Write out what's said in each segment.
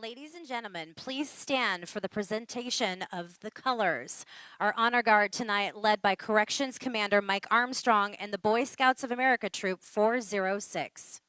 Ladies and gentlemen, please stand for the presentation of the colors. Our honor guard tonight led by Corrections Commander Mike Armstrong and the Boy Scouts of America Troop 406.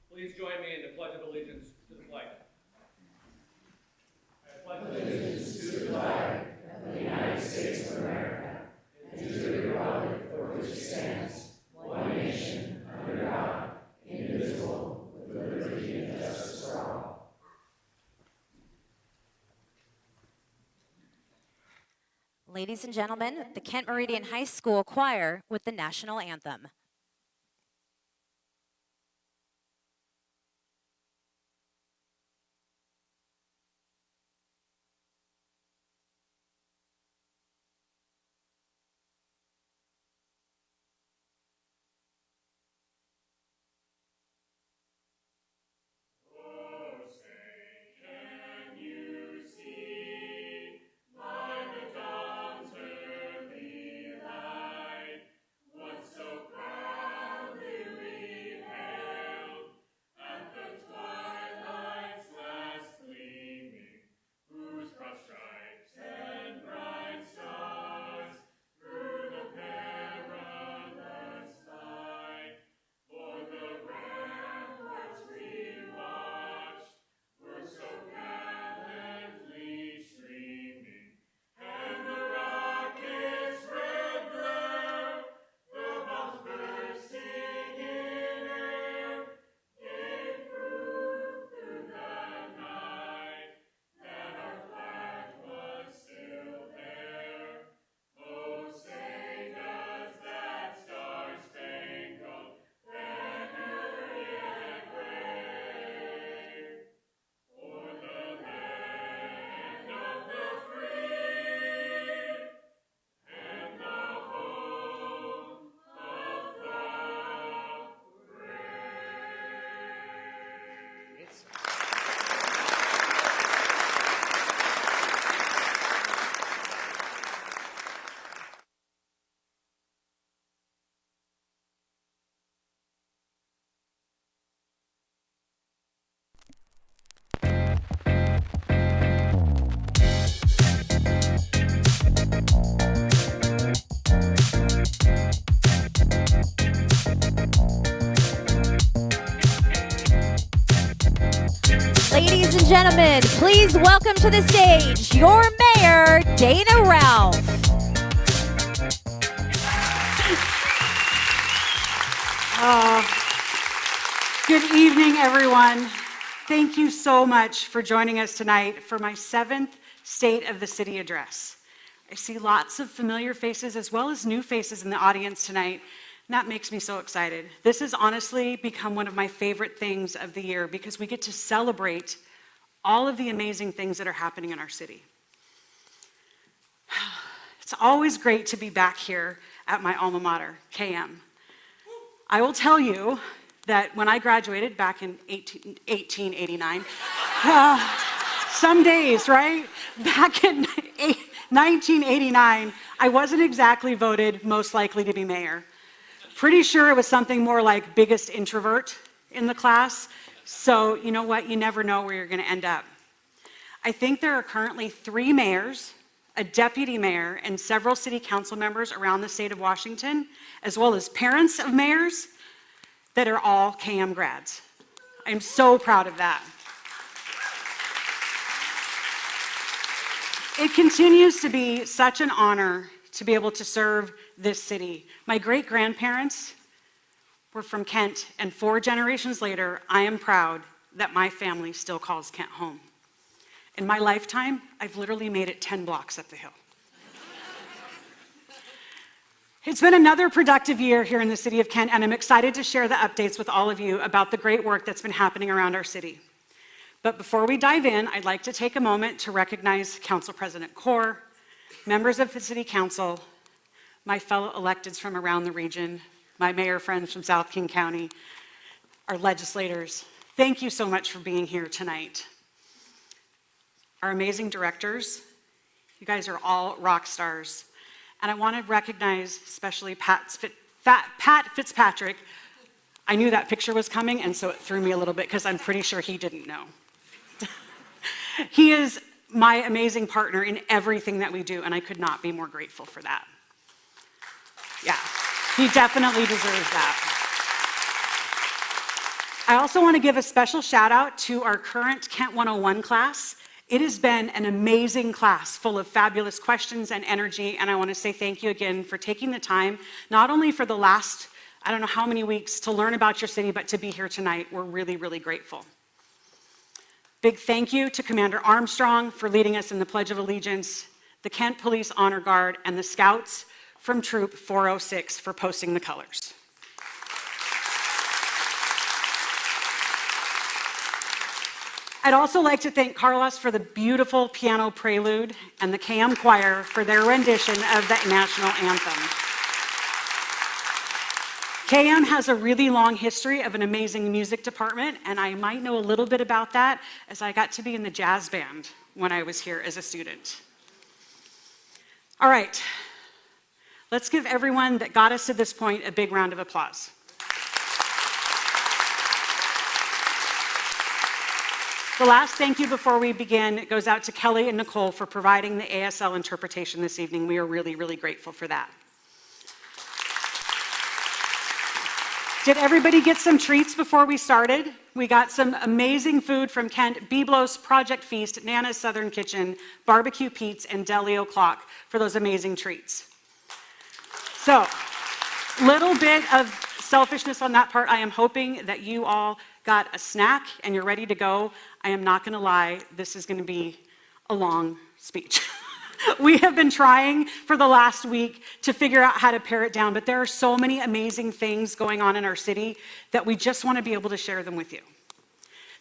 Please join me in the Pledge of Allegiance to the flag. I pledge allegiance to the flag of the United States of America and to the republic for which it stands, one nation, under God, indivisible, with liberty and justice for all. Ladies and gentlemen, the Kent Meridian High School Choir with the National Anthem. Ladies and gentlemen, please welcome to the stage your mayor, Dana Ralph. Good evening, everyone. Thank you so much for joining us tonight for my 7th State of the City address. I see lots of familiar faces as well as new faces in the audience tonight. And that makes me so excited. This has honestly become one of my favorite things of the year because we get to celebrate all of the amazing things that are happening in our city. It's always great to be back here at my alma mater, KM. I will tell you that when I graduated back in 1889, some days, right? Back in 1989, I wasn't exactly voted most likely to be mayor. Pretty sure it was something more like biggest introvert in the class. So you know what? You never know where you're going to end up. I think there are currently 3 mayors, a deputy mayor, and several city council members around the state of Washington, as well as parents of mayors that are all KM grads. I'm so proud of that. It continues to be such an honor to be able to serve this city. My great-grandparents were from Kent, and 4 generations later, I am proud that my family still calls Kent home. In my lifetime, I've literally made it 10 blocks up the hill. It's been another productive year here in the city of Kent, and I'm excited to share the updates with all of you about the great work that's been happening around our city. But before we dive in, I'd like to take a moment to recognize Council President Kaur, members of the City Council, my fellow electeds from around the region, my mayor friends from South King County, our legislators. Thank you so much for being here tonight. Our amazing directors, you guys are all rock stars. And I want to recognize especially Pat Fitzpatrick. I knew that picture was coming, and so it threw me a little bit because I'm pretty sure he didn't know. He is my amazing partner in everything that we do, and I could not be more grateful for that. Yeah, he definitely deserves that. I also want to give a special shout out to our current Kent 101 class. It has been an amazing class full of fabulous questions and energy, and I want to say thank you again for taking the time, not only for the last, I don't know how many weeks, to learn about your city, but to be here tonight. We're really, really grateful. Big thank you to Commander Armstrong for leading us in the Pledge of Allegiance, the Kent Police Honor Guard, and the Scouts from Troop 406 for posting the colors. I'd also like to thank Carlos for the beautiful piano prelude and the KM Choir for their rendition of the national anthem. KM has a really long history of an amazing music department, and I might know a little bit about that as I got to be in the jazz band when I was here as a student. All right, let's give everyone that got us to this point a big round of applause. The last thank you before we begin goes out to Kelly and Nicole for providing the ASL interpretation this evening. We are really, really grateful for that. Did everybody get some treats before we started? We got some amazing food from Kent, Biblos, Project Feast, Nana's Southern Kitchen, Barbecue Pete's, and Delio Clock for those amazing treats. So, little bit of selfishness on that part. I am hoping that you all got a snack and you're ready to go. I am not going to lie, this is going to be a long speech. We have been trying for the last week to figure out how to pare it down, but there are so many amazing things going on in our city that we just want to be able to share them with you.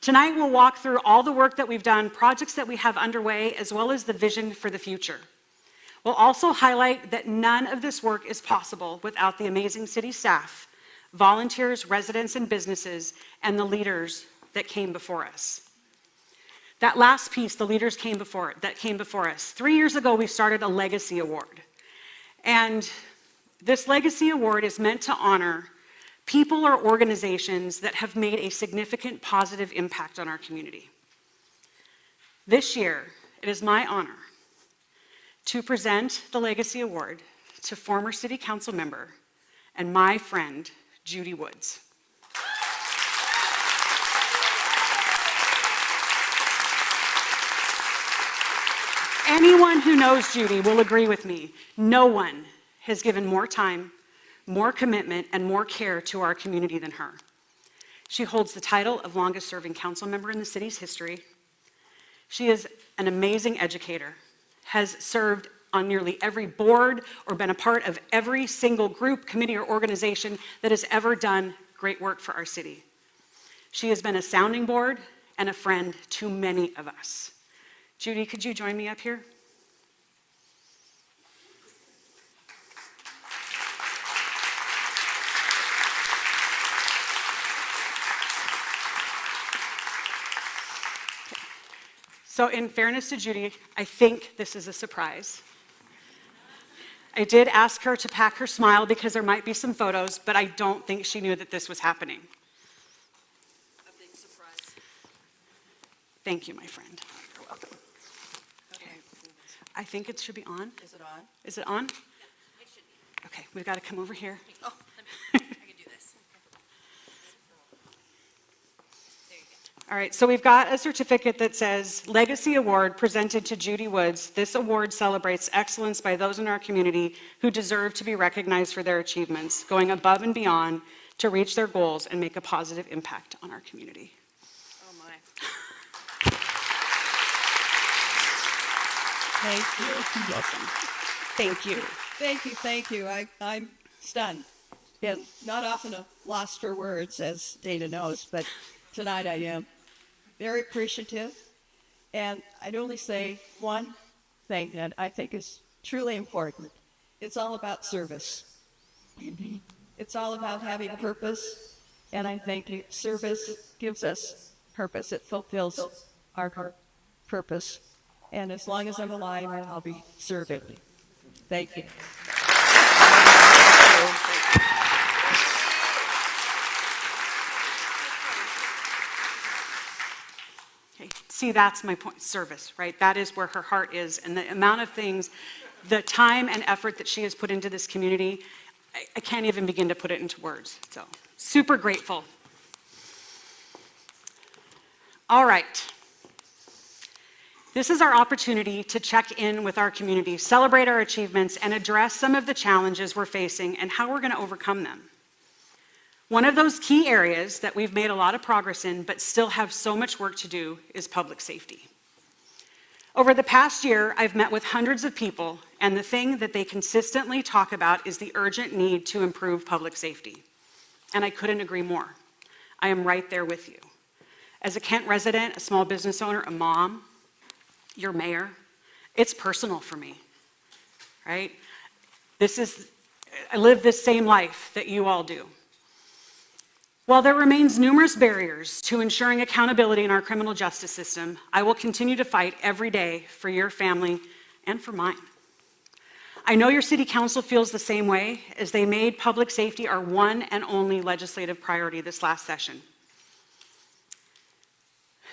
Tonight, we'll walk through all the work that we've done, projects that we have underway, as well as the vision for the future. We'll also highlight that none of this work is possible without the amazing city staff, volunteers, residents, and businesses, and the leaders that came before us. That last piece, the leaders came before us. 3 years ago, we started a legacy award. And this legacy award is meant to honor people or organizations that have made a significant positive impact on our community. This year, it is my honor to present the legacy award to former city council member and my friend, Judy Woods. Anyone who knows Judy will agree with me. No one has given more time, more commitment, and more care to our community than her. She holds the title of longest serving council member in the city's history. She is an amazing educator, has served on nearly every board or been a part of every single group, committee, or organization that has ever done great work for our city. She has been a sounding board and a friend to many of us. Judy, could you join me up here? So in fairness to Judy, I think this is a surprise. I did ask her to pack her smile because there might be some photos, but I don't think she knew that this was happening. A big surprise. Thank you, my friend. You're welcome. Okay. I think it should be on. Is it on? Is it on? It should be. Okay, we've got to come over here. Oh, I can do this. There you go. All right, so we've got a certificate that says Legacy Award presented to Judy Woods. This award celebrates excellence by those in our community who deserve to be recognized for their achievements, going above and beyond to reach their goals and make a positive impact on our community. Oh, my. Thank you. You're welcome. Thank you. Thank you. I'm stunned. And not often a loss for words, as Dana knows, but tonight I am very appreciative. And I'd only say one thing that I think is truly important. It's all about service. It's all about having a purpose, and I think service gives us purpose. It fulfills our purpose. And as long as I'm alive, I'll be serving. Thank you. Okay. See, that's my point, service, right? That is where her heart is, and the amount of things, the time and effort that she has put into this community, I can't even begin to put it into words. So, super grateful. All right. This is our opportunity to check in with our community, celebrate our achievements, and address some of the challenges we're facing and how we're going to overcome them. One of those key areas that we've made a lot of progress in but still have so much work to do is public safety. Over the past year, I've met with hundreds of people, and the thing that they consistently talk about is the urgent need to improve public safety. And I couldn't agree more. I am right there with you. As a Kent resident, a small business owner, a mom, your mayor, it's personal for me, right? I live this same life that you all do. While there remains numerous barriers to ensuring accountability in our criminal justice system, I will continue to fight every day for your family and for mine. I know your city council feels the same way, as they made public safety our one and only legislative priority this last session.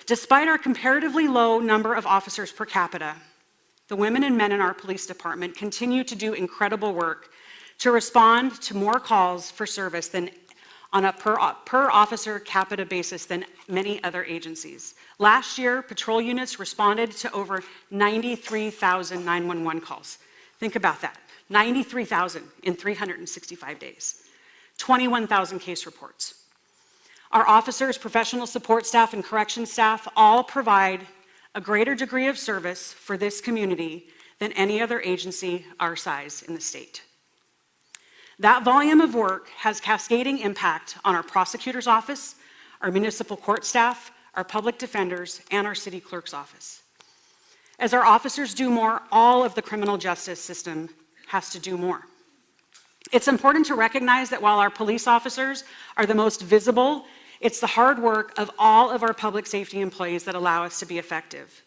Despite our comparatively low number of officers per capita, the women and men in our police department continue to do incredible work to respond to more calls for service than on a per officer capita basis than many other agencies. Last year, patrol units responded to over 93,000 911 calls. Think about that, 93,000 in 365 days, 21,000 case reports. Our officers, professional support staff, and corrections staff all provide a greater degree of service for this community than any other agency our size in the state. That volume of work has cascading impact on our prosecutor's office, our municipal court staff, our public defenders, and our city clerk's office. As our officers do more, all of the criminal justice system has to do more. It's important to recognize that while our police officers are the most visible, it's the hard work of all of our public safety employees that allow us to be effective.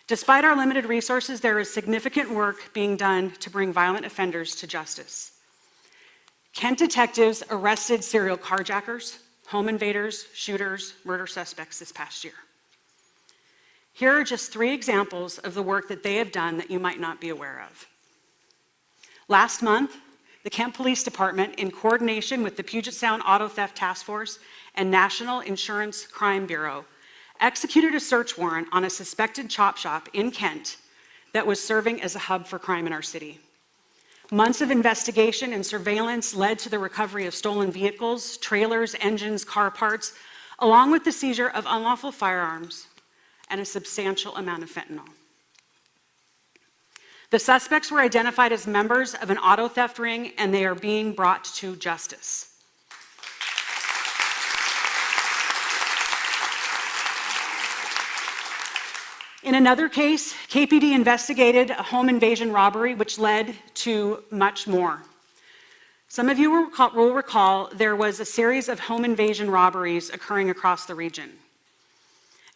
Despite our limited resources, there is significant work being done to bring violent offenders to justice. Kent detectives arrested serial carjackers, home invaders, shooters, murder suspects this past year. Here are just 3 examples of the work that they have done that you might not be aware of. Last month, the Kent Police Department, in coordination with the Puget Sound Auto Theft Task Force and National Insurance Crime Bureau, executed a search warrant on a suspected chop shop in Kent that was serving as a hub for crime in our city. Months of investigation and surveillance led to the recovery of stolen vehicles, trailers, engines, car parts, along with the seizure of unlawful firearms and a substantial amount of fentanyl. The suspects were identified as members of an auto theft ring, and they are being brought to justice. In another case, KPD investigated a home invasion robbery, which led to much more. Some of you will recall there was a series of home invasion robberies occurring across the region.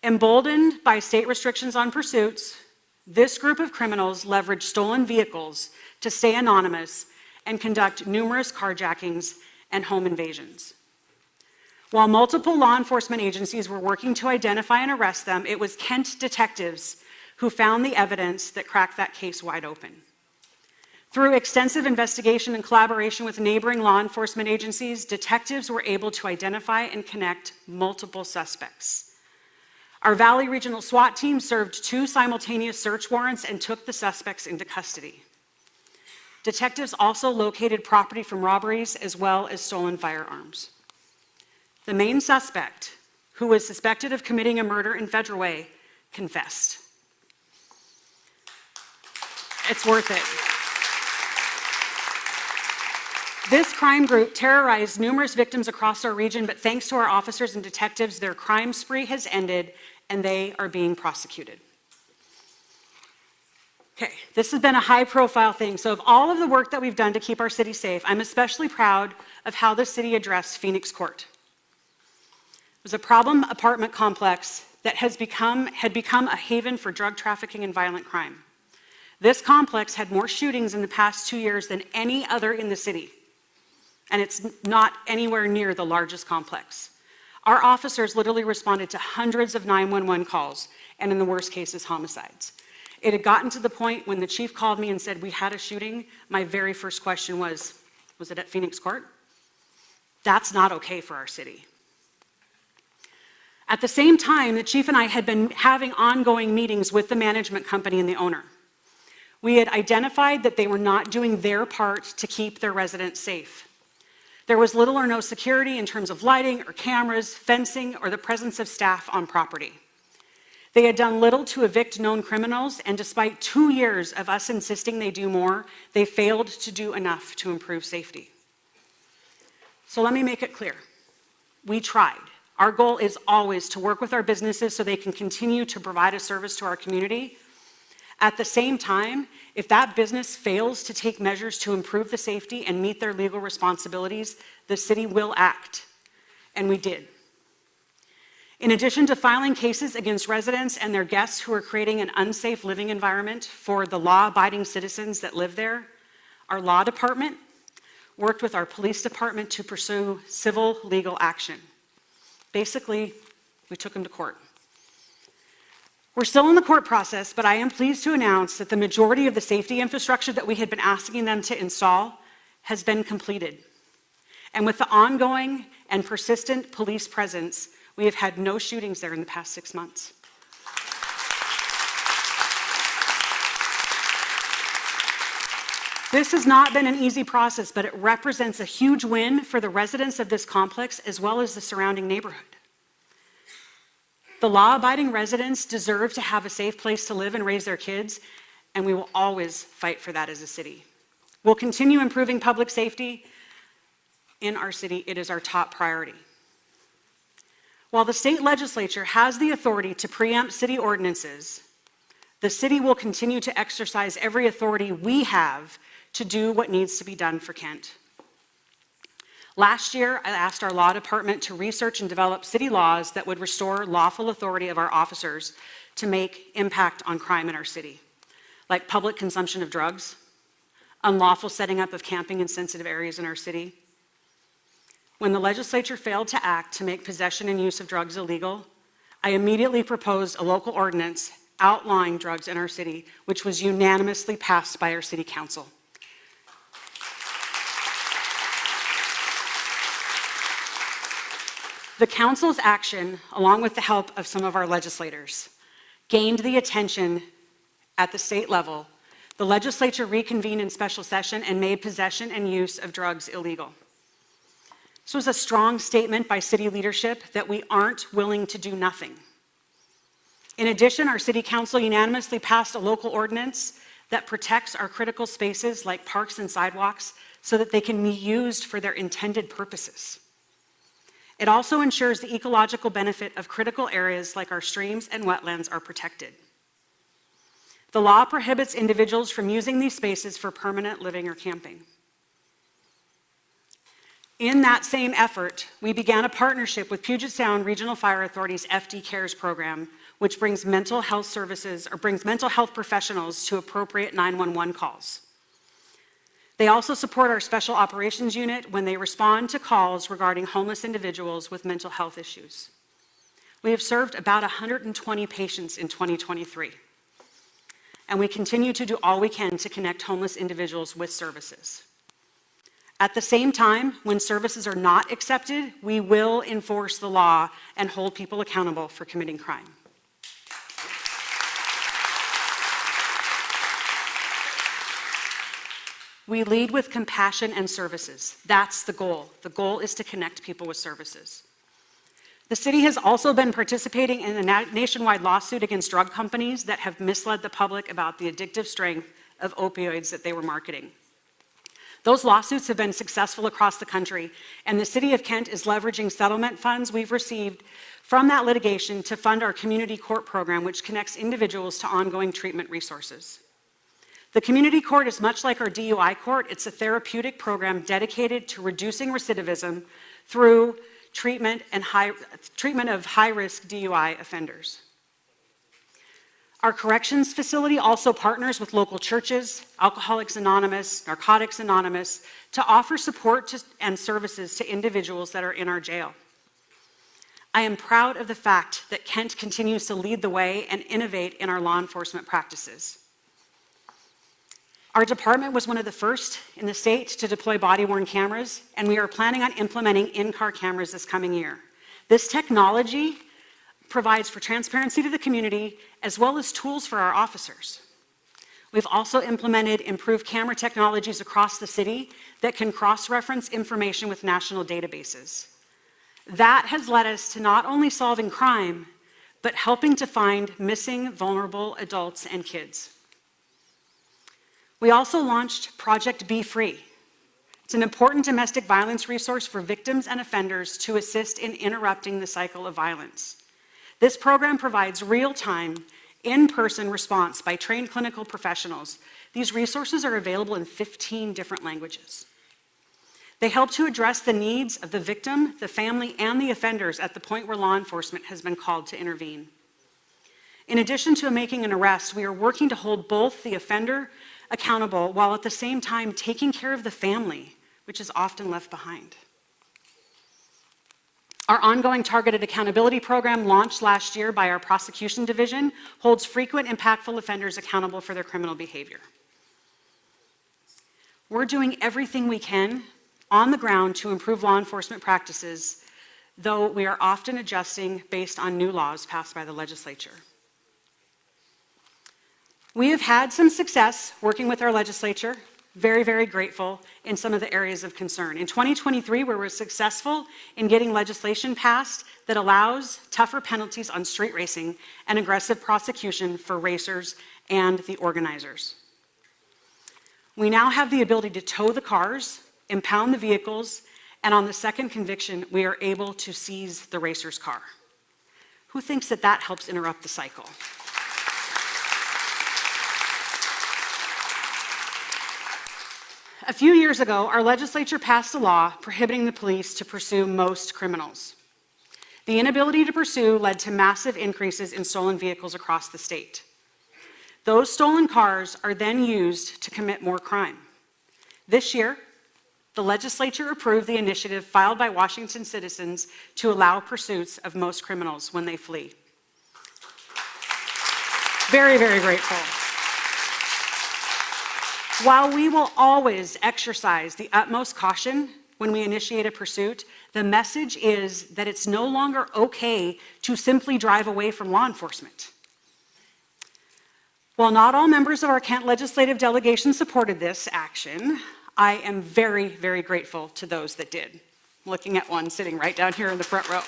Emboldened by state restrictions on pursuits, This group of criminals leveraged stolen vehicles to stay anonymous and conduct numerous carjackings and home invasions. While multiple law enforcement agencies were working to identify and arrest them, it was Kent detectives who found the evidence that cracked that case wide open. Through extensive investigation and collaboration with neighboring law enforcement agencies, detectives were able to identify and connect multiple suspects. Our Valley Regional SWAT team served 2 simultaneous search warrants and took the suspects into custody. Detectives also located property from robberies as well as stolen firearms. The main suspect, who was suspected of committing a murder in Federal Way, confessed. It's worth it. This crime group terrorized numerous victims across our region, but thanks to our officers and detectives, their crime spree has ended and they are being prosecuted. Okay, this has been a high-profile thing. So of all of the work that we've done to keep our city safe, I'm especially proud of how the city addressed Phoenix Court. It was a problem apartment complex that had become a haven for drug trafficking and violent crime. This complex had more shootings in the past 2 years than any other in the city, and it's not anywhere near the largest complex. Our officers literally responded to hundreds of 911 calls, and in the worst cases, homicides. It had gotten to the point when the chief called me and said, we had a shooting. My very first question was it at Phoenix Court? That's not okay for our city. At the same time, the chief and I had been having ongoing meetings with the management company and the owner. We had identified that they were not doing their part to keep their residents safe. There was little or no security in terms of lighting or cameras, fencing, or the presence of staff on property. They had done little to evict known criminals, and despite 2 years of us insisting they do more, they failed to do enough to improve safety. So let me make it clear. We tried. Our goal is always to work with our businesses so they can continue to provide a service to our community. At the same time, if that business fails to take measures to improve the safety and meet their legal responsibilities, the city will act, and we did. In addition to filing cases against residents and their guests who are creating an unsafe living environment for the law-abiding citizens that live there, our law department worked with our police department to pursue civil legal action. Basically, we took them to court. We're still in the court process, but I am pleased to announce that the majority of the safety infrastructure that we had been asking them to install has been completed. And with the ongoing and persistent police presence, we have had no shootings there in the past 6 months. This has not been an easy process, but it represents a huge win for the residents of this complex as well as the surrounding neighborhood. The law-abiding residents deserve to have a safe place to live and raise their kids, and we will always fight for that as a city. We'll continue improving public safety in our city. It is our top priority. While the state legislature has the authority to preempt city ordinances, the city will continue to exercise every authority we have to do what needs to be done for Kent. Last year, I asked our law department to research and develop city laws that would restore lawful authority of our officers to make impact on crime in our city, like public consumption of drugs, unlawful setting up of camping in sensitive areas in our city. When the legislature failed to act to make possession and use of drugs illegal, I immediately proposed a local ordinance outlawing drugs in our city, which was unanimously passed by our city council. The council's action, along with the help of some of our legislators, gained the attention at the state level. The legislature reconvened in special session and made possession and use of drugs illegal. This was a strong statement by city leadership that we aren't willing to do nothing. In addition, our city council unanimously passed a local ordinance that protects our critical spaces like parks and sidewalks so that they can be used for their intended purposes. It also ensures the ecological benefit of critical areas like our streams and wetlands are protected. The law prohibits individuals from using these spaces for permanent living or camping. In that same effort, we began a partnership with Puget Sound Regional Fire Authority's FD Cares program, which brings mental health services or brings mental health professionals to appropriate 911 calls. They also support our Special Operations Unit when they respond to calls regarding homeless individuals with mental health issues. We have served about 120 patients in 2023, and we continue to do all we can to connect homeless individuals with services. At the same time, when services are not accepted, we will enforce the law and hold people accountable for committing crime. We lead with compassion and services. That's the goal. The goal is to connect people with services. The city has also been participating in a nationwide lawsuit against drug companies that have misled the public about the addictive strength of opioids that they were marketing. Those lawsuits have been successful across the country, and the City of Kent is leveraging settlement funds we've received from that litigation to fund our community court program, which connects individuals to ongoing treatment resources. The community court is much like our DUI court. It's a therapeutic program dedicated to reducing recidivism through treatment of high-risk DUI offenders. Our corrections facility also partners with local churches, Alcoholics Anonymous, Narcotics Anonymous, to offer support and services to individuals that are in our jail. I am proud of the fact that Kent continues to lead the way and innovate in our law enforcement practices. Our department was one of the first in the state to deploy body-worn cameras, and we are planning on implementing in-car cameras this coming year. This technology provides for transparency to the community as well as tools for our officers. We've also implemented improved camera technologies across the city that can cross-reference information with national databases. That has led us to not only solving crime, but helping to find missing, vulnerable adults and kids. We also launched Project Be Free. It's an important domestic violence resource for victims and offenders to assist in interrupting the cycle of violence. This program provides real-time, in-person response by trained clinical professionals. These resources are available in 15 different languages. They help to address the needs of the victim, the family, and the offenders at the point where law enforcement has been called to intervene. In addition to making an arrest, we are working to hold both the offender accountable while at the same time taking care of the family, which is often left behind. Our ongoing targeted accountability program, launched last year by our prosecution division, holds frequent impactful offenders accountable for their criminal behavior. We're doing everything we can on the ground to improve law enforcement practices, though we are often adjusting based on new laws passed by the legislature. We have had some success working with our legislature, very, very grateful in some of the areas of concern. In 2023, we were successful in getting legislation passed that allows tougher penalties on street racing and aggressive prosecution for racers and the organizers. We now have the ability to tow the cars, impound the vehicles, and on the second conviction, we are able to seize the racer's car. Who thinks that that helps interrupt the cycle? A few years ago, our legislature passed a law prohibiting the police to pursue most criminals. The inability to pursue led to massive increases in stolen vehicles across the state. Those stolen cars are then used to commit more crime. This year, the legislature approved the initiative filed by Washington citizens to allow pursuits of most criminals when they flee. Very, very grateful. While we will always exercise the utmost caution when we initiate a pursuit, the message is that it's no longer okay to simply drive away from law enforcement. While not all members of our Kent legislative delegation supported this action, I am very, very grateful to those that did. I'm looking at one sitting right down here in the front row.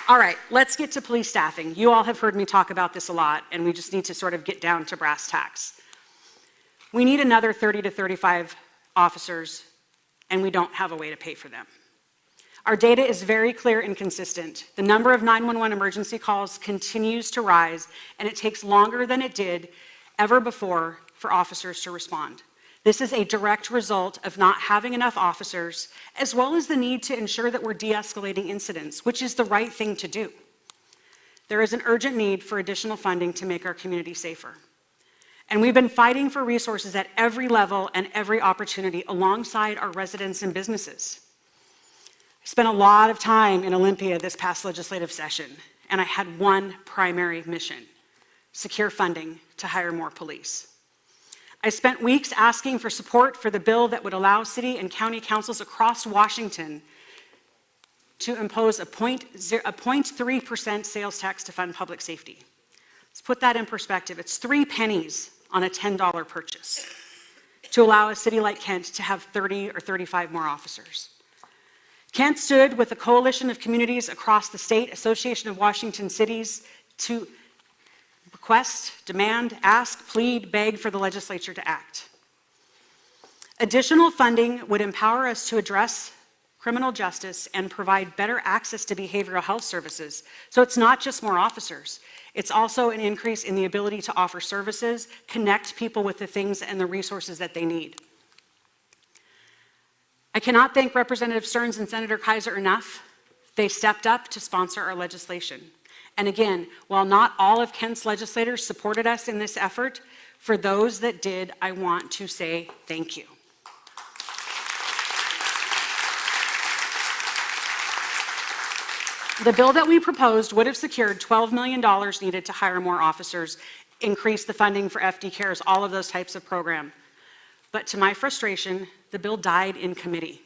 All right, let's get to police staffing. You all have heard me talk about this a lot, and we just need to sort of get down to brass tacks. We need another 30 to 35 officers, and we don't have a way to pay for them. Our data is very clear and consistent. The number of 911 emergency calls continues to rise, and it takes longer than it did ever before for officers to respond. This is a direct result of not having enough officers, as well as the need to ensure that we're de-escalating incidents, which is the right thing to do. There is an urgent need for additional funding to make our community safer. And we've been fighting for resources at every level and every opportunity alongside our residents and businesses. I spent a lot of time in Olympia this past legislative session, and I had one primary mission: secure funding to hire more police. I spent weeks asking for support for the bill that would allow city and county councils across Washington to impose a 0.3% sales tax to fund public safety. Let's put that in perspective. It's 3 pennies on a $10 purchase to allow a city like Kent to have 30 or 35 more officers. Kent stood with a coalition of communities across the State Association of Washington Cities to request, demand, ask, plead, beg for the legislature to act. Additional funding would empower us to address criminal justice and provide better access to behavioral health services. So it's not just more officers. It's also an increase in the ability to offer services, connect people with the things and the resources that they need. I cannot thank Representative Stearns and Senator Kaiser enough. They stepped up to sponsor our legislation. And again, while not all of Kent's legislators supported us in this effort, for those that did, I want to say thank you. The bill that we proposed would have secured $12 million needed to hire more officers, increase the funding for FD Cares, all of those types of programs. But to my frustration, the bill died in committee.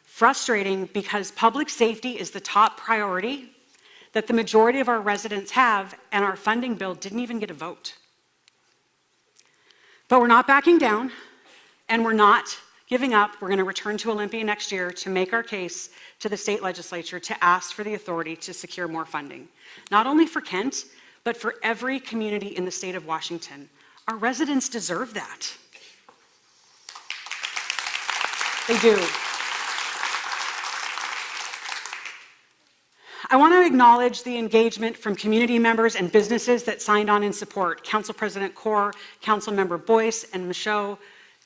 Frustrating because public safety is the top priority that the majority of our residents have, and our funding bill didn't even get a vote. But we're not backing down, and we're not giving up. We're going to return to Olympia next year to make our case to the state legislature to ask for the authority to secure more funding, not only for Kent, but for every community in the state of Washington. Our residents deserve that. They do. I want to acknowledge the engagement from community members and businesses that signed on in support. Council President Kaur, Councilmember Boyce, and Michaud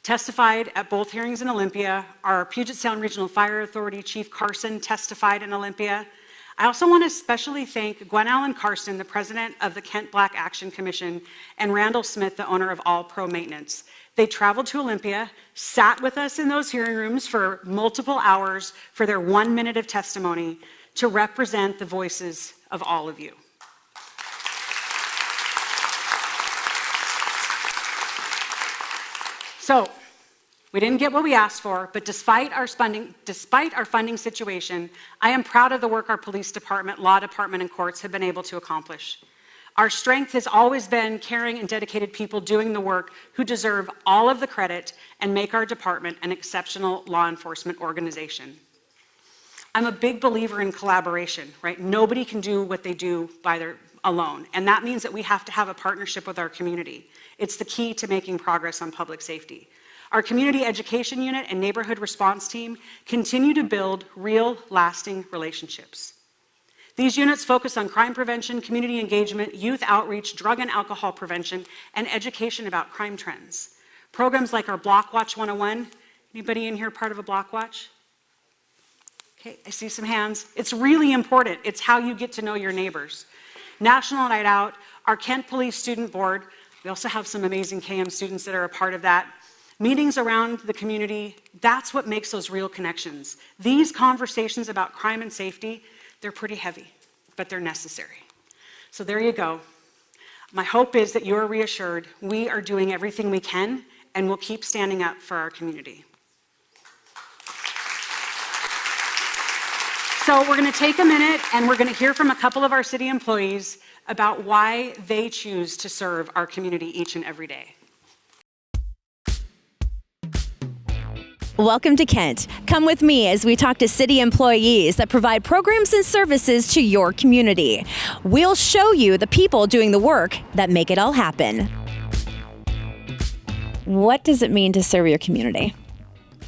testified at both hearings in Olympia. Our Puget Sound Regional Fire Authority Chief Carson testified in Olympia. I also want to especially thank Gwen Allen Carson, the president of the Kent Black Action Commission, and Randall Smith, the owner of All Pro Maintenance. They traveled to Olympia, sat with us in those hearing rooms for multiple hours for their 1 minute of testimony to represent the voices of all of you. So, we didn't get what we asked for, but despite our funding situation, I am proud of the work our police department, law department, and courts have been able to accomplish. Our strength has always been caring and dedicated people doing the work who deserve all of the credit and make our department an exceptional law enforcement organization. I'm a big believer in collaboration, right? Nobody can do what they do alone, and that means that we have to have a partnership with our community. It's the key to making progress on public safety. Our community education unit and neighborhood response team continue to build real, lasting relationships. These units focus on crime prevention, community engagement, youth outreach, drug and alcohol prevention, and education about crime trends. Programs like our Block Watch 101, anybody in here part of a Block Watch? Okay, I see some hands. It's really important. It's how you get to know your neighbors. National Night Out, our Kent Police Student Board, we also have some amazing KM students that are a part of that. Meetings around the community, that's what makes those real connections. These conversations about crime and safety, they're pretty heavy, but they're necessary. So there you go. My hope is that you're reassured we are doing everything we can, and we'll keep standing up for our community. So we're going to take a minute, and we're going to hear from a couple of our city employees about why they choose to serve our community each and every day. Welcome to Kent. Come with me as we talk to city employees that provide programs and services to your community. We'll show you the people doing the work that make it all happen. What does it mean to serve your community?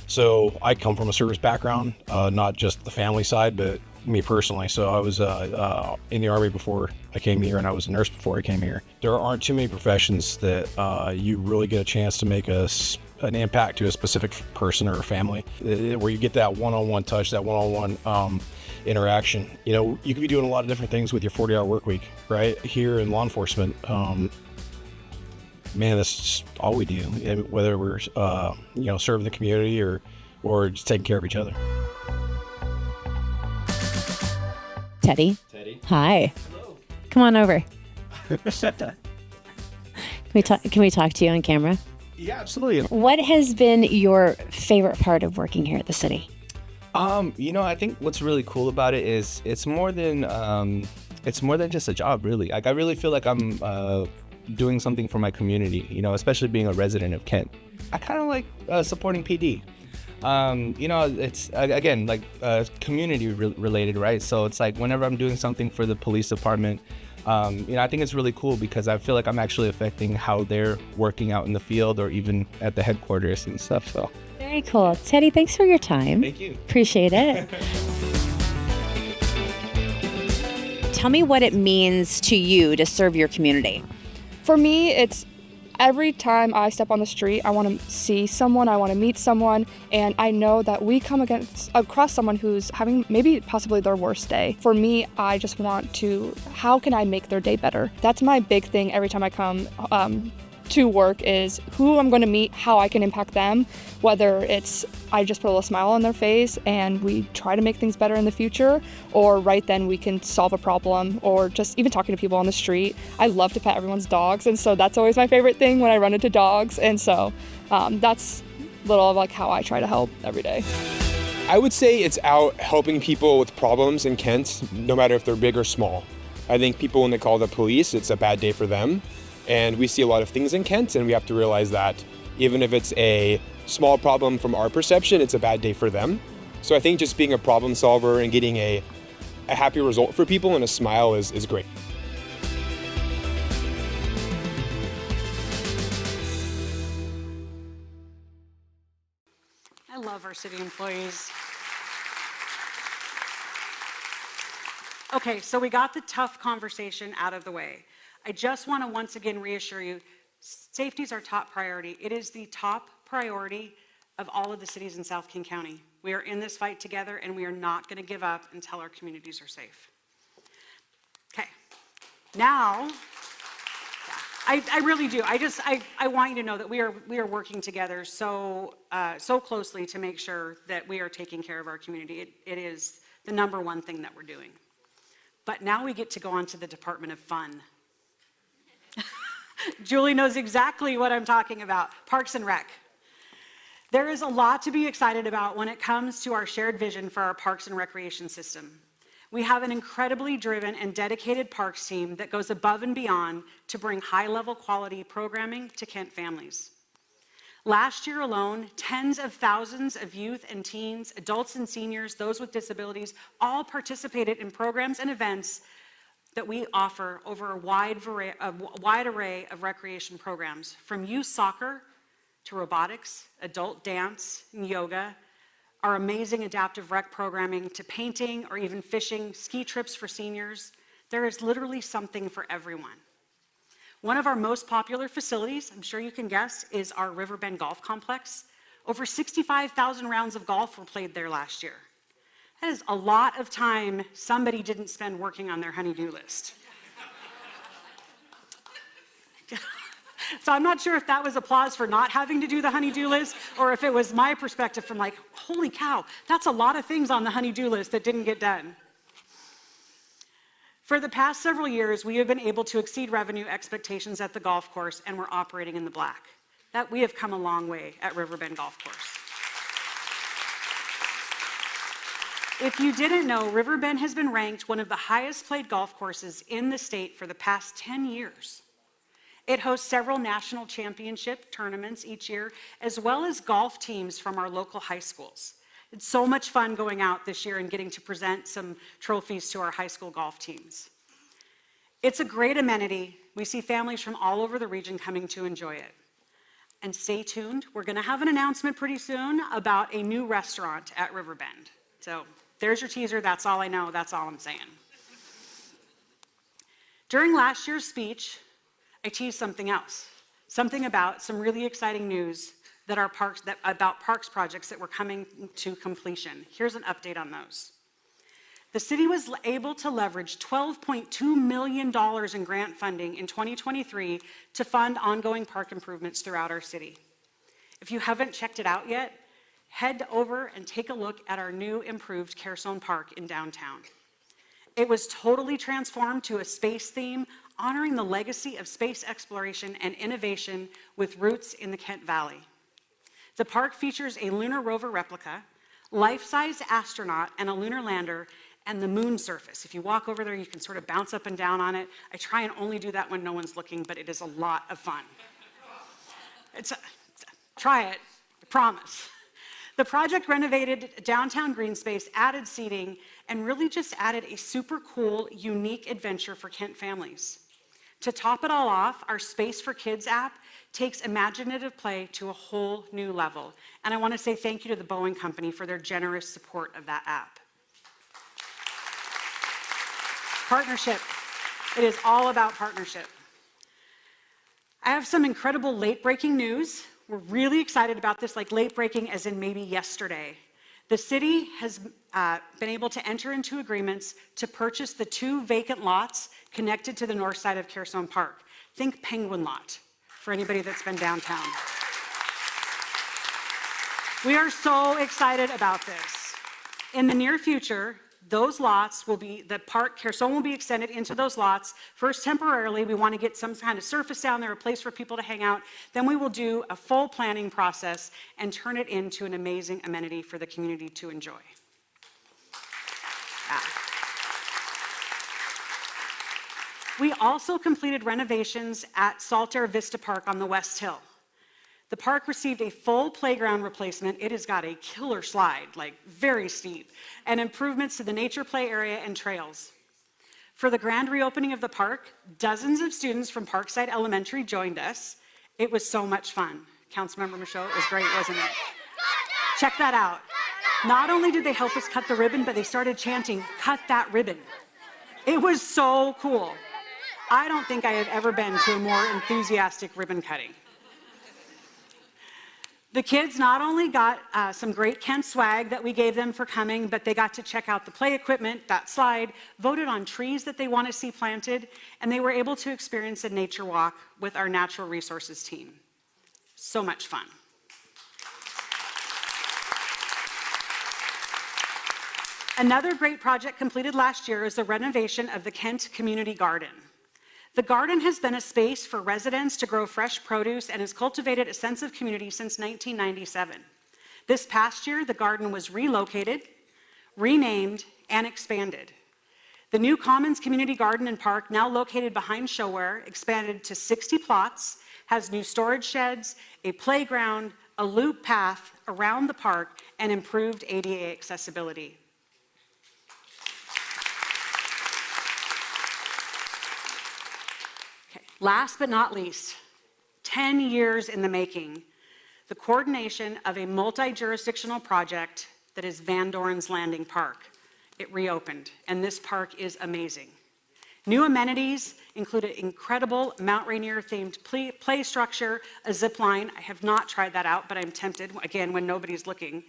So I come from a service background, not just the family side, but me personally. So I was in the Army before I came here, and I was a nurse before I came here. There aren't too many professions that you really get a chance to make a an impact to a specific person or a family, where you get that one-on-one touch, that one-on-one interaction. You know, you could be doing a lot of different things with your 40-hour work week, right? Here in law enforcement, man, that's just all we do, whether we're, you know, serving the community or just taking care of each other. Teddy. Hi. Hello. Come on over. Can we talk to you on camera? Yeah, absolutely. What has been your favorite part of working here at the city? You know, I think what's really cool about it is it's more than just a job, really. Like, I really feel like I'm doing something for my community, you know, especially being a resident of Kent. I kind of like supporting PD. You know, it's again like community related, right? So it's like whenever I'm doing something for the police department, you know, I think it's really cool because I feel like I'm actually affecting how they're working out in the field or even at the headquarters and stuff. So Very cool. Teddy, thanks for your time. thank you. Appreciate it. Tell me what it means to you to serve your community. For me, it's every time I step on the street, I want to see someone, I want to meet someone, and I know that we come across someone who's having maybe possibly their worst day. For me, I just want to, how can I make their day better? That's my big thing every time I come to work is who I'm going to meet, how I can impact them, whether it's I just put a little smile on their face and we try to make things better in the future, or right then we can solve a problem, or just even talking to people on the street. I love to pet everyone's dogs, and so that's always my favorite thing when I run into dogs, and so that's a little of like how I try to help every day. I would say it's out helping people with problems in Kent, no matter if they're big or small. I think people, when they call the police, it's a bad day for them. And we see a lot of things in Kent, and we have to realize that even if it's a small problem from our perception, it's a bad day for them. So I think just being a problem solver and getting a happy result for people and a smile is great. I love our city employees. Okay, so we got the tough conversation out of the way. I just want to once again reassure you, safety is our top priority. It is the top priority of all of the cities in South King County. We are in this fight together, and we are not going to give up until our communities are safe. Okay, now, I really do. I want you to know that we are working together so closely to make sure that we are taking care of our community. It is the number one thing that we're doing. But now we get to go on to the Department of Fun. Julie knows exactly what I'm talking about. Parks and Rec. There is a lot to be excited about when it comes to our shared vision for our Parks and Recreation system. We have an incredibly driven and dedicated parks team that goes above and beyond to bring high-level quality programming to Kent families. Last year alone, tens of thousands of youth and teens, adults and seniors, those with disabilities, all participated in programs and events that we offer over a wide array of recreation programs, from youth soccer to robotics, adult dance, and yoga, our amazing adaptive rec programming to painting or even fishing, ski trips for seniors. There is literally something for everyone. One of our most popular facilities, I'm sure you can guess, is our Riverbend Golf Complex. Over 65,000 rounds of golf were played there last year. That is a lot of time somebody didn't spend working on their honey-do list. So I'm not sure if that was applause for not having to do the honey-do list, or if it was my perspective from like, holy cow, that's a lot of things on the honey-do list that didn't get done. For the past several years, we have been able to exceed revenue expectations at the golf course, and we're operating in the black. That we have come a long way at Riverbend Golf Course. If you didn't know, Riverbend has been ranked one of the highest played golf courses in the state for the past 10 years. It hosts several national championship tournaments each year, as well as golf teams from our local high schools. It's so much fun going out this year and getting to present some trophies to our high school golf teams. It's a great amenity. We see families from all over the region coming to enjoy it. And stay tuned, we're gonna have an announcement pretty soon about a new restaurant at Riverbend. So there's your teaser, that's all I know, that's all I'm saying. During last year's speech, I teased something else, something about some really exciting news about parks projects that were coming to completion. Here's an update on those. The city was able to leverage $12.2 million in grant funding in 2023 to fund ongoing park improvements throughout our city. If you haven't checked it out yet, head over and take a look at our new improved Carsone Park in downtown. It was totally transformed to a space theme, honoring the legacy of space exploration and innovation with roots in the Kent Valley. The park features a lunar rover replica, life-size astronaut and a lunar lander, and the moon surface. If you walk over there, you can sort of bounce up and down on it. I try and only do that when no one's looking, but it is a lot of fun. Try it, I promise. The project renovated downtown green space, added seating, and really just added a super cool, unique adventure for Kent families. To top it all off, our Space for Kids app takes imaginative play to a whole new level. And I want to say thank you to the Boeing Company for their generous support of that app. Partnership. It is all about partnership. I have some incredible late-breaking news. We're really excited about this, like late-breaking as in maybe yesterday. The city has been able to enter into agreements to purchase the 2 vacant lots connected to the north side of Carsone Park. Think Penguin Lot, for anybody that's been downtown. We are so excited about this. In the near future, those lots will be, Carsone will be extended into those lots. First, temporarily, we want to get some kind of surface down there, a place for people to hang out. Then we will do a full planning process and turn it into an amazing amenity for the community to enjoy. We also completed renovations at Saltair Vista Park on the West Hill. The park received a full playground replacement. It has got a killer slide, like very steep, and improvements to the nature play area and trails. For the grand reopening of the park, dozens of students from Parkside Elementary joined us. It was so much fun. Councilmember Michaud, it was great, wasn't it? Check that out. Not only did they help us cut the ribbon, but they started chanting, "Cut that ribbon." It was so cool. I don't think I have ever been to a more enthusiastic ribbon cutting. The kids not only got some great Kent swag that we gave them for coming, but they got to check out the play equipment, that slide, voted on trees that they want to see planted, and they were able to experience a nature walk with our natural resources team. So much fun. Another great project completed last year is the renovation of the Kent Community Garden. The garden has been a space for residents to grow fresh produce and has cultivated a sense of community since 1997. This past year, the garden was relocated, renamed, and expanded. The new Commons Community Garden and Park, now located behind Showware, expanded to 60 plots, has new storage sheds, a playground, a loop path around the park, and improved ADA accessibility. Last but not least, 10 years in the making, the coordination of a multi-jurisdictional project that is Van Doren's Landing Park. It reopened, and this park is amazing. New amenities include an incredible Mount Rainier themed play structure, a zip line. I have not tried that out, but I'm tempted, again, when nobody's looking.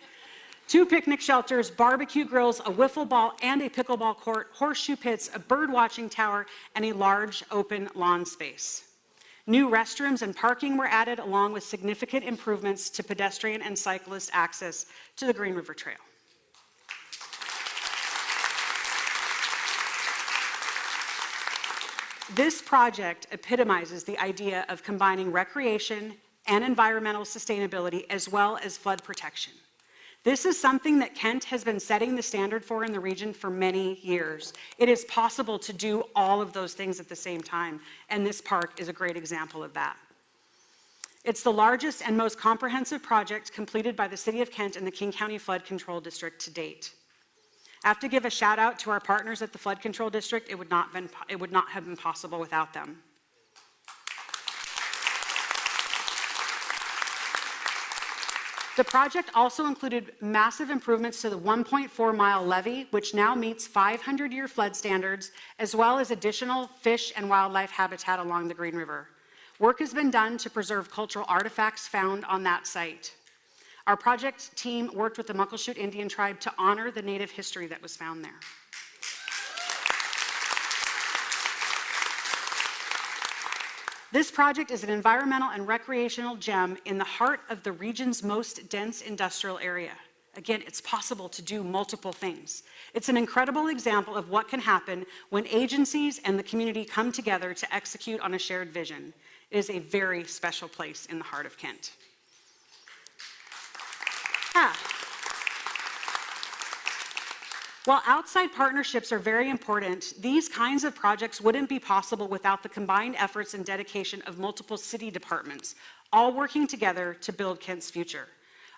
2 picnic shelters, barbecue grills, a wiffle ball and a pickleball court, horseshoe pits, a bird watching tower, and a large open lawn space. New restrooms and parking were added, along with significant improvements to pedestrian and cyclist access to the Green River Trail. This project epitomizes the idea of combining recreation and environmental sustainability as well as flood protection. This is something that Kent has been setting the standard for in the region for many years. It is possible to do all of those things at the same time, and this park is a great example of that. It's the largest and most comprehensive project completed by the City of Kent and the King County Flood Control District to date. I have to give a shout out to our partners at the Flood Control District. It would not have been possible without them. The project also included massive improvements to the 1.4-mile levee, which now meets 500-year flood standards, as well as additional fish and wildlife habitat along the Green River. Work has been done to preserve cultural artifacts found on that site. Our project team worked with the Muckleshoot Indian tribe to honor the native history that was found there. This project is an environmental and recreational gem in the heart of the region's most dense industrial area. Again, it's possible to do multiple things. It's an incredible example of what can happen when agencies and the community come together to execute on a shared vision. It is a very special place in the heart of Kent. While outside partnerships are very important, these kinds of projects wouldn't be possible without the combined efforts and dedication of multiple city departments, all working together to build Kent's future.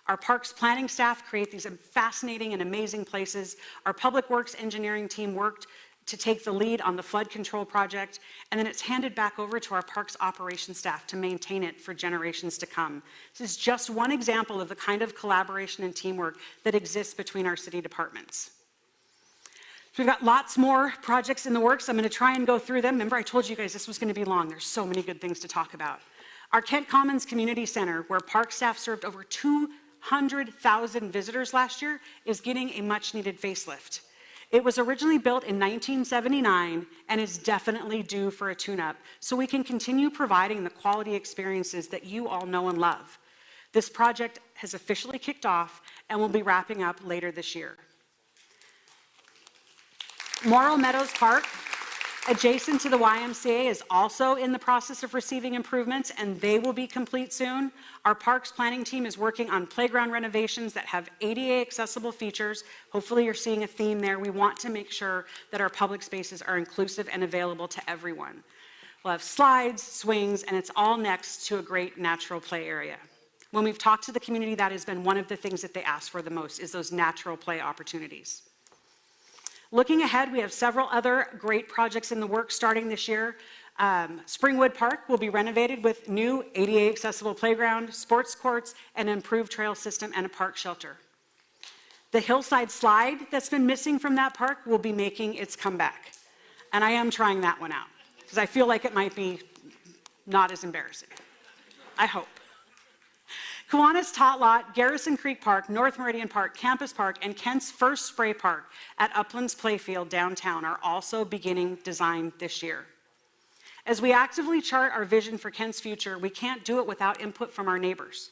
Our parks planning staff create these fascinating and amazing places. Our public works engineering team worked to take the lead on the flood control project, and then it's handed back over to our parks operations staff to maintain it for generations to come. This is just one example of the kind of collaboration and teamwork that exists between our city departments. So we've got lots more projects in the works. I'm going to try and go through them. Remember, I told you guys this was going to be long. There's so many good things to talk about. Our Kent Commons Community Center, where park staff served over 200,000 visitors last year, is getting a much-needed facelift. It was originally built in 1979 and is definitely due for a tune-up so we can continue providing the quality experiences that you all know and love. This project has officially kicked off and will be wrapping up later this year. Morrill Meadows Park, adjacent to the YMCA, is also in the process of receiving improvements, and they will be complete soon. Our parks planning team is working on playground renovations that have ADA accessible features. Hopefully you're seeing a theme there. We want to make sure that our public spaces are inclusive and available to everyone. We'll have slides, swings, and it's all next to a great natural play area. When we've talked to the community, that has been one of the things that they ask for the most, is those natural play opportunities. Looking ahead, we have several other great projects in the works starting this year. Springwood Park will be renovated with new ADA accessible playground, sports courts, an improved trail system, and a park shelter. The hillside slide that's been missing from that park will be making its comeback. And I am trying that one out because I feel like it might be not as embarrassing. I hope. Kiwanis Tot Lot, Garrison Creek Park, North Meridian Park, Campus Park, and Kent's first spray park at Uplands Playfield downtown are also beginning design this year. As we actively chart our vision for Kent's future, we can't do it without input from our neighbors.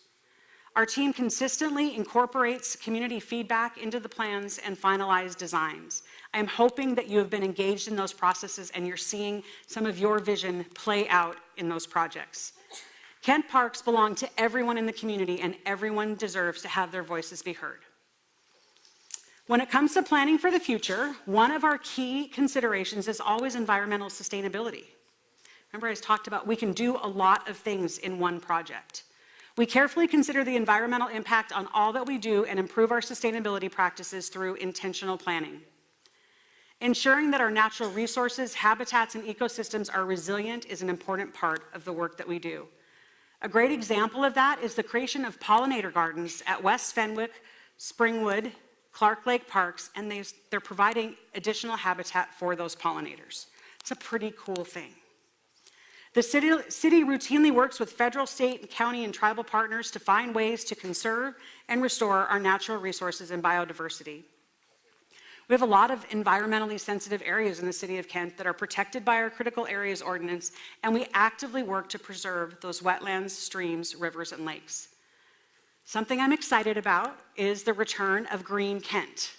Our team consistently incorporates community feedback into the plans and finalized designs. I am hoping that you have been engaged in those processes and you're seeing some of your vision play out in those projects. Kent parks belong to everyone in the community, and everyone deserves to have their voices be heard. When it comes to planning for the future, one of our key considerations is always environmental sustainability. Remember, I talked about we can do a lot of things in one project. We carefully consider the environmental impact on all that we do and improve our sustainability practices through intentional planning. Ensuring that our natural resources, habitats, and ecosystems are resilient is an important part of the work that we do. A great example of that is the creation of pollinator gardens at West Fenwick, Springwood, Clark Lake Parks, and they're providing additional habitat for those pollinators. It's a pretty cool thing. The city routinely works with federal, state, county, and tribal partners to find ways to conserve and restore our natural resources and biodiversity. We have a lot of environmentally sensitive areas in the city of Kent that are protected by our critical areas ordinance, and we actively work to preserve those wetlands, streams, rivers, and lakes. Something I'm excited about is the return of Green Kent.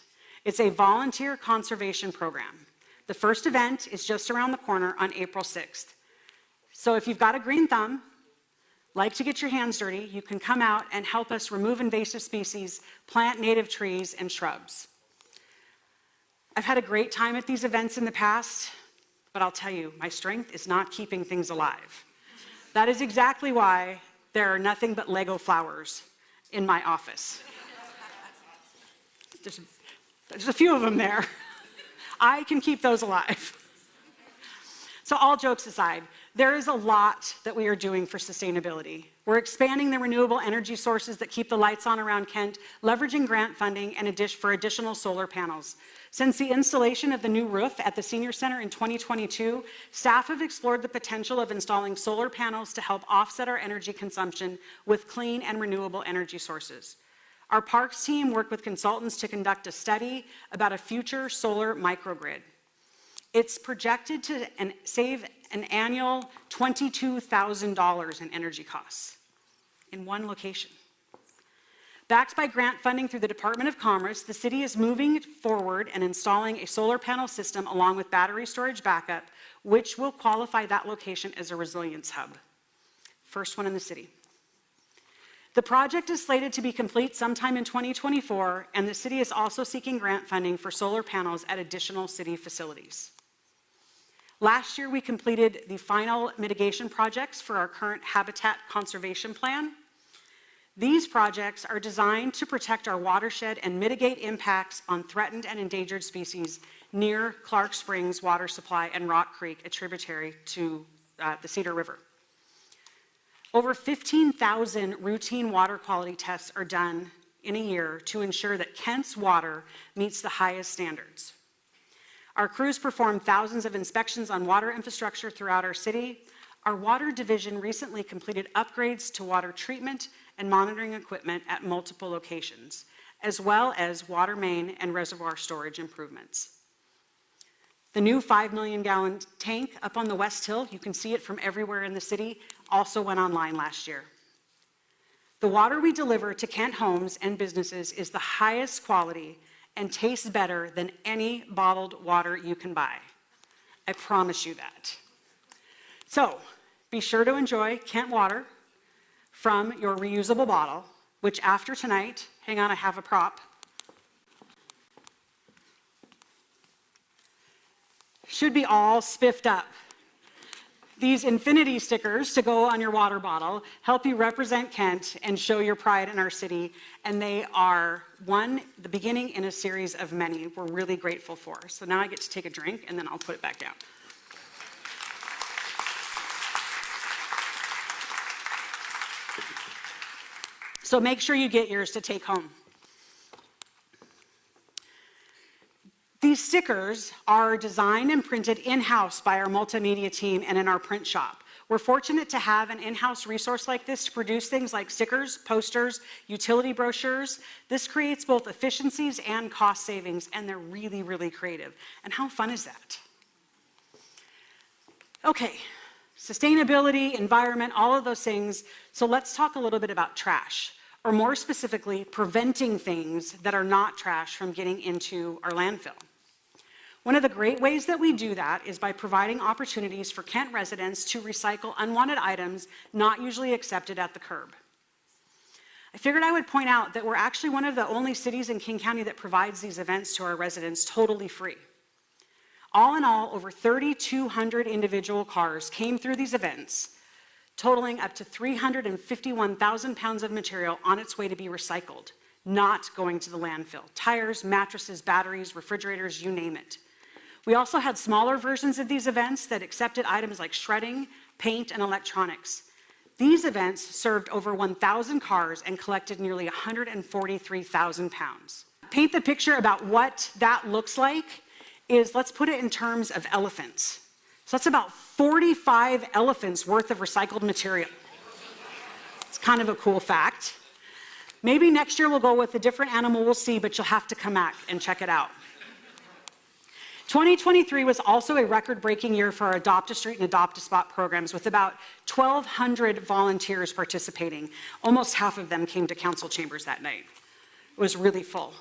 It's a volunteer conservation program. The first event is just around the corner on April 6th. So if you've got a green thumb, like to get your hands dirty, you can come out and help us remove invasive species, plant native trees and shrubs. I've had a great time at these events in the past, but I'll tell you, my strength is not keeping things alive. That is exactly why there are nothing but Lego flowers in my office. There's a few of them there. I can keep those alive. So all jokes aside, there is a lot that we are doing for sustainability. We're expanding the renewable energy sources that keep the lights on around Kent, leveraging grant funding and for additional solar panels. Since the installation of the new roof at the Senior Center in 2022, staff have explored the potential of installing solar panels to help offset our energy consumption with clean and renewable energy sources. Our parks team worked with consultants to conduct a study about a future solar microgrid. It's projected to save an annual $22,000 in energy costs in one location. Backed by grant funding through the Department of Commerce, the city is moving forward and installing a solar panel system along with battery storage backup, which will qualify that location as a resilience hub. First one in the city. The project is slated to be complete sometime in 2024, and the city is also seeking grant funding for solar panels at additional city facilities. Last year, we completed the final mitigation projects for our current habitat conservation plan. These projects are designed to protect our watershed and mitigate impacts on threatened and endangered species near Clark Springs water supply and Rock Creek, a tributary to the Cedar River. Over 15,000 routine water quality tests are done in a year to ensure that Kent's water meets the highest standards. Our crews perform thousands of inspections on water infrastructure throughout our city. Our water division recently completed upgrades to water treatment and monitoring equipment at multiple locations, as well as water main and reservoir storage improvements. The new 5 million gallon tank up on the West Hill, you can see it from everywhere in the city, also went online last year. The water we deliver to Kent homes and businesses is the highest quality and tastes better than any bottled water you can buy. I promise you that. So be sure to enjoy Kent water from your reusable bottle, which after tonight, hang on, I have a prop, should be all spiffed up. These infinity stickers to go on your water bottle help you represent Kent and show your pride in our city, and they are the beginning in a series of many we're really grateful for. So now I get to take a drink and then I'll put it back down. So make sure you get yours to take home. These stickers are designed and printed in-house by our multimedia team and in our print shop. We're fortunate to have an in-house resource like this to produce things like stickers, posters, utility brochures. This creates both efficiencies and cost savings, and they're really, really creative. And how fun is that? Okay, sustainability, environment, all of those things. So let's talk a little bit about trash, or more specifically, preventing things that are not trash from getting into our landfill. One of the great ways that we do that is by providing opportunities for Kent residents to recycle unwanted items not usually accepted at the curb. I figured I would point out that we're actually one of the only cities in King County that provides these events to our residents totally free. All in all, over 3,200 individual cars came through these events, totaling up to 351,000 pounds of material on its way to be recycled, not going to the landfill. Tires, mattresses, batteries, refrigerators, you name it. We also had smaller versions of these events that accepted items like shredding, paint, and electronics. These events served over 1,000 cars and collected nearly 143,000 pounds. Paint the picture about what that looks like is, let's put it in terms of elephants. So that's about 45 elephants worth of recycled material. It's kind of a cool fact. Maybe next year we'll go with a different animal, we'll see, but you'll have to come back and check it out. 2023 was also a record-breaking year for our Adopt a Street and Adopt a Spot programs, with about 1,200 volunteers participating. Almost half of them came to council chambers that night. It was really full.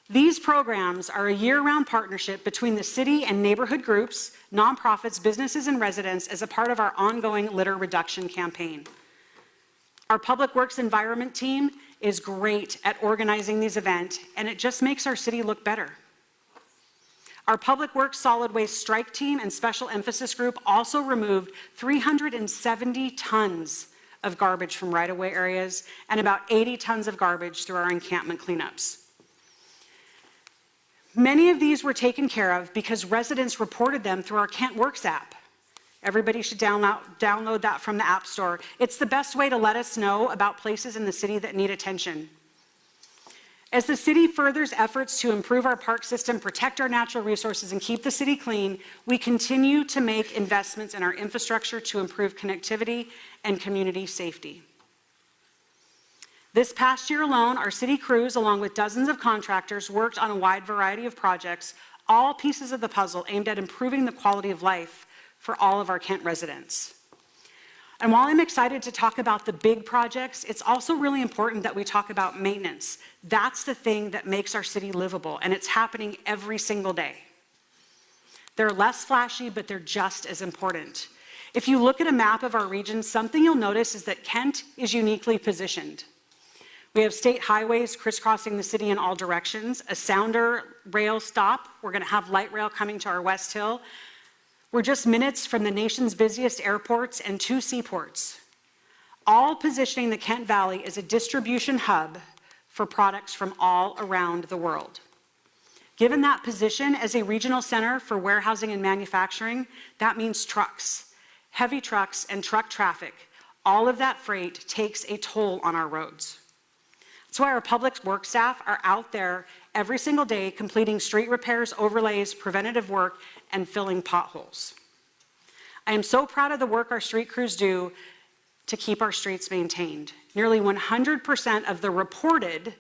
These programs are a year-round partnership between the city and neighborhood groups, nonprofits, businesses, and residents as a part of our ongoing litter reduction campaign. Our Public Works Environment team is great at organizing these events, and it just makes our city look better. Our Public Works Solid Waste Strike Team and Special Emphasis Group also removed 370 tons of garbage from right-of-way areas and about 80 tons of garbage through our encampment cleanups. Many of these were taken care of because residents reported them through our Kent Works app. Everybody should download that from the App Store. It's the best way to let us know about places in the city that need attention. As the city furthers efforts to improve our park system, protect our natural resources, and keep the city clean, we continue to make investments in our infrastructure to improve connectivity and community safety. This past year alone, our city crews, along with dozens of contractors, worked on a wide variety of projects, all pieces of the puzzle aimed at improving the quality of life for all of our Kent residents. And while I'm excited to talk about the big projects, it's also really important that we talk about maintenance. That's the thing that makes our city livable, and it's happening every single day. They're less flashy, but they're just as important. If you look at a map of our region, something you'll notice is that Kent is uniquely positioned. We have state highways crisscrossing the city in all directions, a Sounder rail stop. We're going to have light rail coming to our West Hill. We're just minutes from the nation's busiest airports and 2 seaports, all positioning the Kent Valley as a distribution hub for products from all around the world. Given that position as a regional center for warehousing and manufacturing, that means trucks, heavy trucks, and truck traffic. All of that freight takes a toll on our roads. That's why our public works staff are out there every single day completing street repairs, overlays, preventative work, and filling potholes. I am so proud of the work our street crews do to keep our streets maintained. Nearly 100% of the reported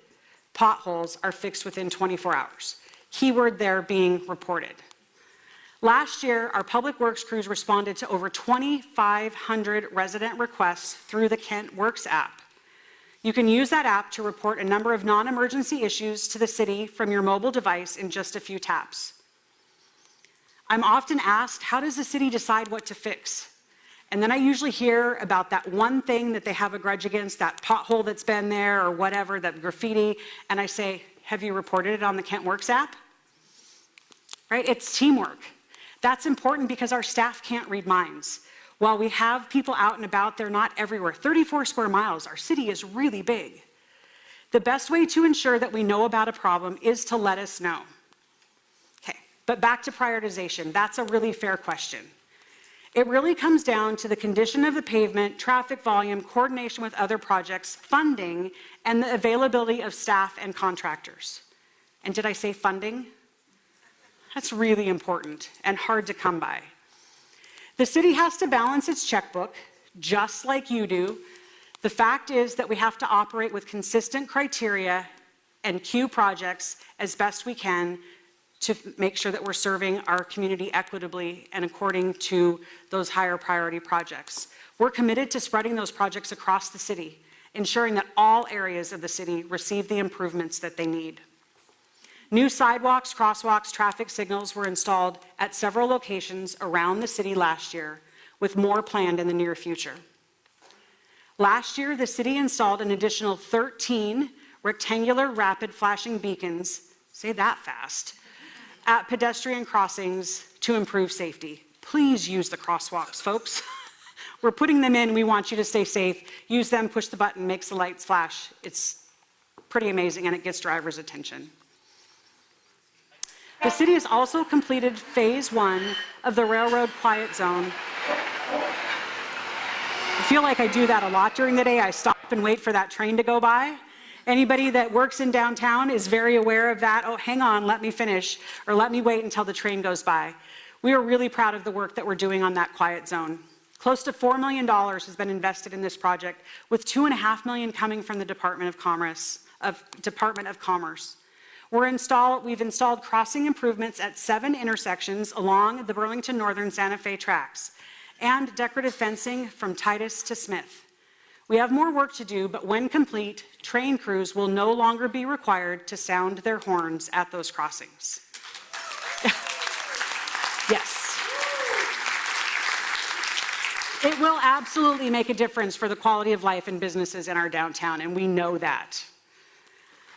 potholes are fixed within 24 hours. Keyword there being reported. Last year, our public works crews responded to over 2,500 resident requests through the Kent Works app. You can use that app to report a number of non-emergency issues to the city from your mobile device in just a few taps. I'm often asked, how does the city decide what to fix? And then I usually hear about that one thing that they have a grudge against, that pothole that's been there or whatever, that graffiti, and I say, have you reported it on the Kent Works app? Right? It's teamwork. That's important because our staff can't read minds. While we have people out and about, they're not everywhere. 34 square miles, our city is really big. The best way to ensure that we know about a problem is to let us know. Okay, but back to prioritization. That's a really fair question. It really comes down to the condition of the pavement, traffic volume, coordination with other projects, funding, and the availability of staff and contractors. And did I say funding? That's really important and hard to come by. The city has to balance its checkbook, just like you do. The fact is that we have to operate with consistent criteria and queue projects as best we can to make sure that we're serving our community equitably and according to those higher priority projects. We're committed to spreading those projects across the city, ensuring that all areas of the city receive the improvements that they need. New sidewalks, crosswalks, traffic signals were installed at several locations around the city last year, with more planned in the near future. Last year, the city installed an additional 13 rectangular rapid flashing beacons, say that fast, at pedestrian crossings to improve safety. Please use the crosswalks, folks. We're putting them in, we want you to stay safe. Use them, push the button, makes the lights flash. It's pretty amazing and it gets drivers' attention. The city has also completed phase 1 of the Railroad Quiet Zone. I feel like I do that a lot during the day. I stop and wait for that train to go by. Anybody that works in downtown is very aware of that. Oh, hang on, let me finish, or let me wait until the train goes by. We are really proud of the work that we're doing on that quiet zone. Close to $4 million has been invested in this project, with $2.5 million coming from the Department of Commerce. We've installed crossing improvements at 7 intersections along the Burlington Northern Santa Fe tracks and decorative fencing from Titus to Smith. We have more work to do, but when complete, train crews will no longer be required to sound their horns at those crossings. Yes. It will absolutely make a difference for the quality of life and businesses in our downtown, and we know that.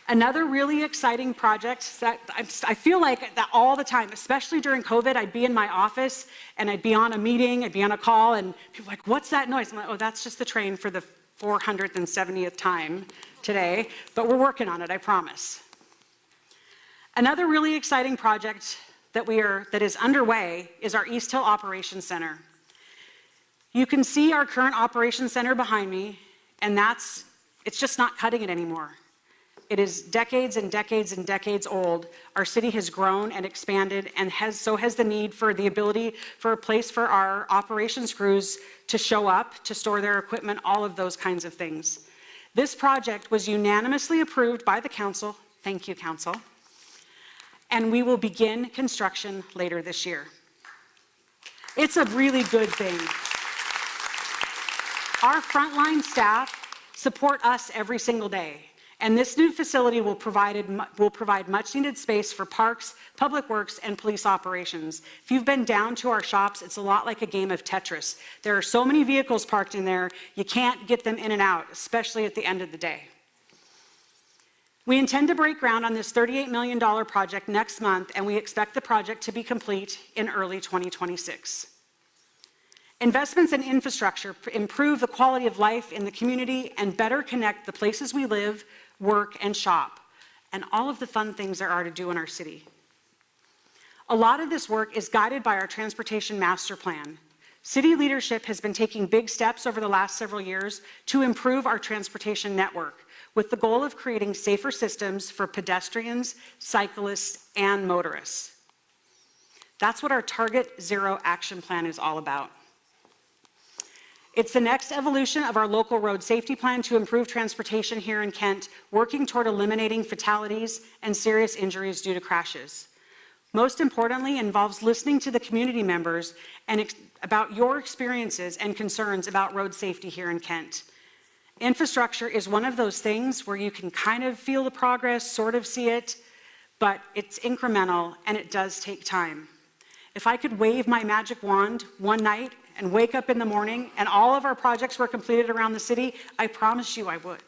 Another really exciting project that I feel like that all the time, especially during COVID, I'd be in my office and I'd be on a meeting, I'd be on a call, and people are like, what's that noise? I'm like, oh, that's just the train for the 470th time today, but we're working on it, I promise. Another really exciting project that is underway is our East Hill Operations Center. You can see our current operations center behind me, and it's just not cutting it anymore. It is decades and decades and decades old. Our city has grown and expanded, and so has the need for the ability for a place for our operations crews to show up, to store their equipment, all of those kinds of things. This project was unanimously approved by the council. Thank you, council. And we will begin construction later this year. It's a really good thing. Our frontline staff support us every single day. And this new facility will provide much needed space for parks, public works, and police operations. If you've been down to our shops, it's a lot like a game of Tetris. There are so many vehicles parked in there, you can't get them in and out, especially at the end of the day. We intend to break ground on this $38 million project next month, and we expect the project to be complete in early 2026. Investments in infrastructure improve the quality of life in the community and better connect the places we live, work, and shop, and all of the fun things there are to do in our city. A lot of this work is guided by our transportation master plan. City leadership has been taking big steps over the last several years to improve our transportation network, with the goal of creating safer systems for pedestrians, cyclists, and motorists. That's what our Target Zero action plan is all about. It's the next evolution of our local road safety plan to improve transportation here in Kent, working toward eliminating fatalities and serious injuries due to crashes. Most importantly, it involves listening to the community members and about your experiences and concerns about road safety here in Kent. Infrastructure is one of those things where you can kind of feel the progress, sort of see it, but it's incremental and it does take time. If I could wave my magic wand one night and wake up in the morning and all of our projects were completed around the city, I promise you I would.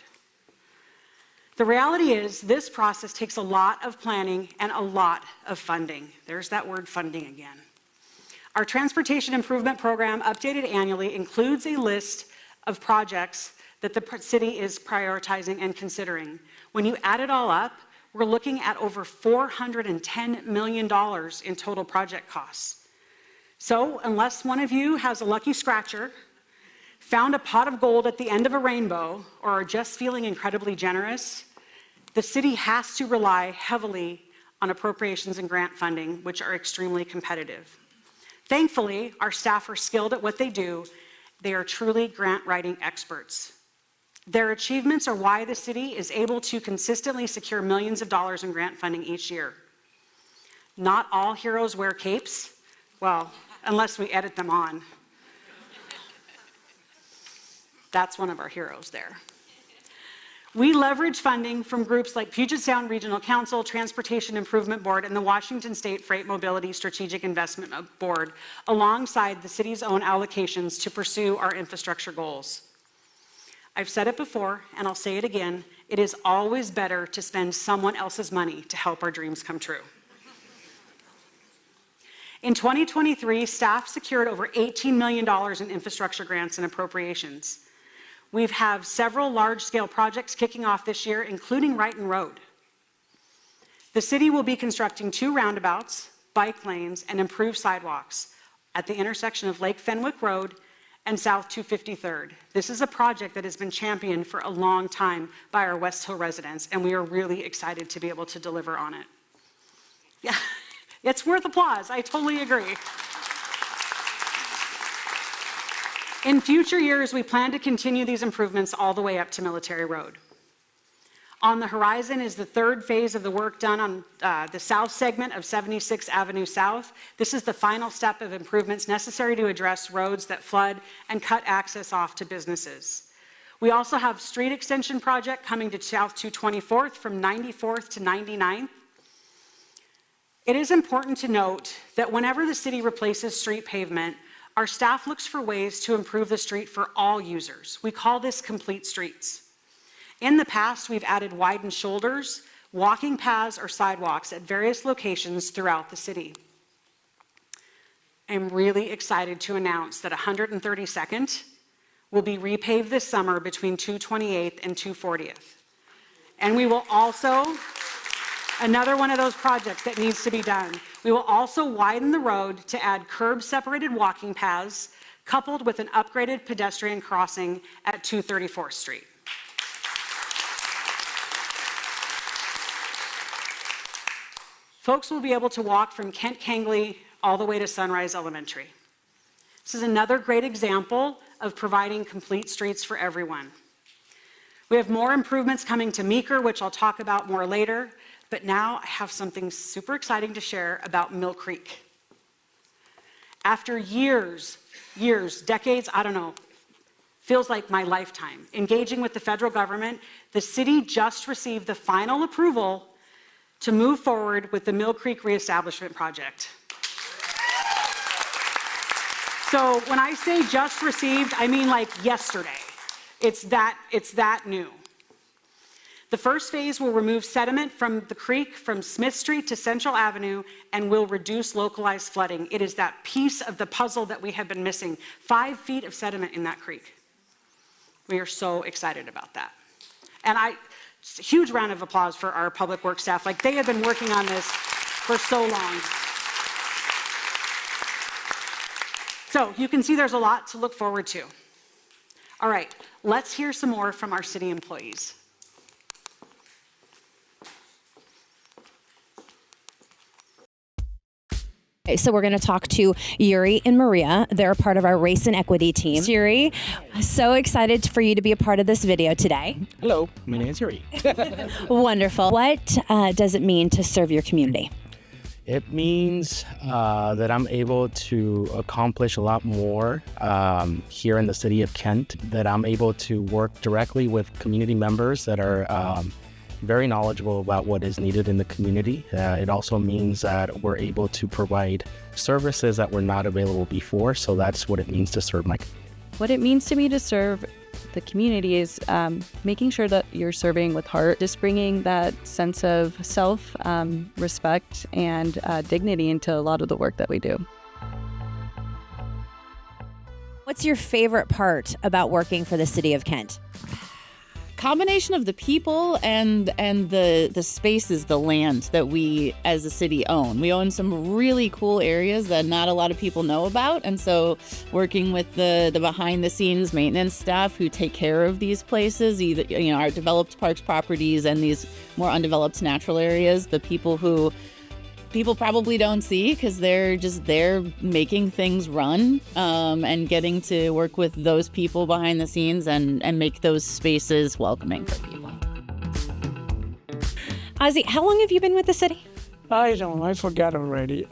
The reality is this process takes a lot of planning and a lot of funding. There's that word funding again. Our transportation improvement program, updated annually, includes a list of projects that the city is prioritizing and considering. When you add it all up, we're looking at over $410 million in total project costs. So unless one of you has a lucky scratcher, found a pot of gold at the end of a rainbow, or are just feeling incredibly generous, the city has to rely heavily on appropriations and grant funding, which are extremely competitive. Thankfully, our staff are skilled at what they do. They are truly grant writing experts. Their achievements are why the city is able to consistently secure millions of dollars in grant funding each year. Not all heroes wear capes. Well, unless we edit them on. That's one of our heroes there. We leverage funding from groups like Puget Sound Regional Council, Transportation Improvement Board, and the Washington State Freight Mobility Strategic Investment Board, alongside the city's own allocations to pursue our infrastructure goals. I've said it before, and I'll say it again, it is always better to spend someone else's money to help our dreams come true. In 2023, staff secured over $18 million in infrastructure grants and appropriations. We have several large-scale projects kicking off this year, including Wrighton Road. The city will be constructing 2 roundabouts, bike lanes, and improved sidewalks at the intersection of Lake Fenwick Road and South 253rd. This is a project that has been championed for a long time by our West Hill residents, and we are really excited to be able to deliver on it. Yeah, it's worth applause. I totally agree. In future years, we plan to continue these improvements all the way up to Military Road. On the horizon is the 3rd phase of the work done on the south segment of 76th Avenue South. This is the final step of improvements necessary to address roads that flood and cut access off to businesses. We also have street extension project coming to South 224th from 94th to 99th. It is important to note that whenever the city replaces street pavement, our staff looks for ways to improve the street for all users. We call this complete streets. In the past, we've added widened shoulders, walking paths, or sidewalks at various locations throughout the city. I'm really excited to announce that 132nd will be repaved this summer between 228th and 240th. And we will also, another one of those projects that needs to be done, we will also widen the road to add curb-separated walking paths, coupled with an upgraded pedestrian crossing at 234th Street. Folks will be able to walk from Kent Kangley all the way to Sunrise Elementary. This is another great example of providing complete streets for everyone. We have more improvements coming to Meeker, which I'll talk about more later, but now I have something super exciting to share about Mill Creek. After years, decades, I don't know, feels like my lifetime, engaging with the federal government, the city just received the final approval to move forward with the Mill Creek Reestablishment Project. So when I say just received, I mean like yesterday. It's that new. The first phase will remove sediment from the creek from Smith Street to Central Avenue and will reduce localized flooding. It is that piece of the puzzle that we have been missing. 5 feet of sediment in that creek. We are so excited about that. And just a huge round of applause for our public works staff. Like, they have been working on this for so long. So you can see there's a lot to look forward to. All right, let's hear some more from our city employees. Okay, so we're going to talk to Yuri and Maria. They're part of our race and equity team. Yuri, so excited for you to be a part of this video today. Hello, my name is Yuri. Wonderful. What does it mean to serve your community? It means that I'm able to accomplish a lot more here in the city of Kent, that I'm able to work directly with community members that are very knowledgeable about what is needed in the community. It also means that we're able to provide services that were not available before, so that's what it means to serve my community. What it means to me to serve the community is making sure that you're serving with heart, just bringing that sense of self, respect, and dignity into a lot of the work that we do. What's your favorite part about working for the city of Kent? Combination of the people and the spaces, the land that we as a city own. We own some really cool areas that not a lot of people know about, and so working with the behind the scenes maintenance staff who take care of these places, either our developed parks properties and these more undeveloped natural areas, the people who people probably don't see because they're just there making things run, and getting to work with those people behind the scenes and make those spaces welcoming for people. Ozzy, how long have you been with the city? I don't know, I forgot already.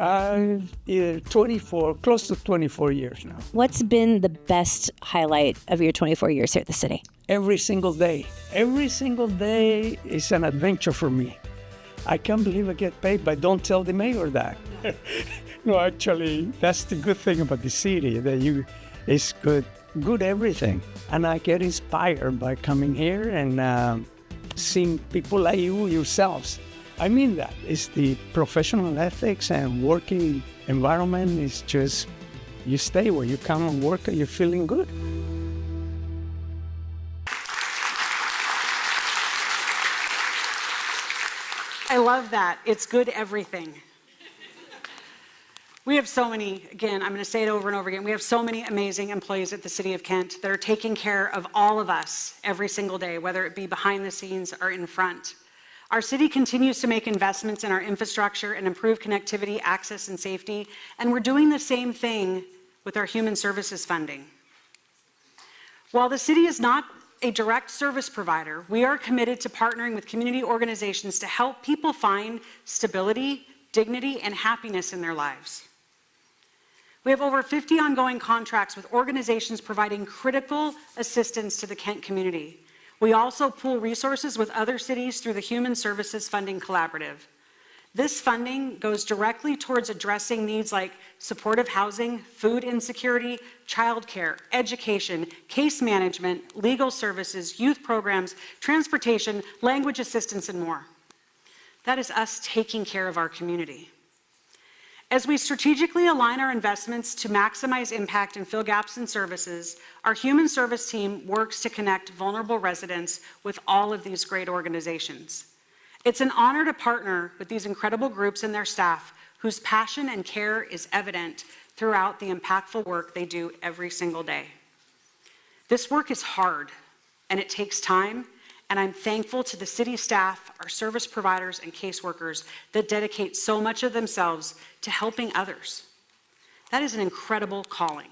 24, close to 24 years now. What's been the best highlight of your 24 years here at the city? Every single day. Every single day is an adventure for me. I can't believe I get paid, but don't tell the mayor that. No, actually, that's the good thing about the city, that it's good everything. And I get inspired by coming here and seeing people like you yourselves. I mean that. It's the professional ethics and working environment is just, you stay where you come and work and you're feeling good. I love that. It's good everything. We have so many, again, I'm going to say it over and over again, we have so many amazing employees at the City of Kent that are taking care of all of us every single day, whether it be behind the scenes or in front. Our city continues to make investments in our infrastructure and improve connectivity, access, and safety, and we're doing the same thing with our human services funding. While the city is not a direct service provider, we are committed to partnering with community organizations to help people find stability, dignity, and happiness in their lives. We have over 50 ongoing contracts with organizations providing critical assistance to the Kent community. We also pool resources with other cities through the Human Services Funding Collaborative. This funding goes directly towards addressing needs like supportive housing, food insecurity, childcare, education, case management, legal services, youth programs, transportation, language assistance, and more. That is us taking care of our community. As we strategically align our investments to maximize impact and fill gaps in services, our human service team works to connect vulnerable residents with all of these great organizations. It's an honor to partner with these incredible groups and their staff whose passion and care is evident throughout the impactful work they do every single day. This work is hard and it takes time, and I'm thankful to the city staff, our service providers, and caseworkers that dedicate so much of themselves to helping others. That is an incredible calling.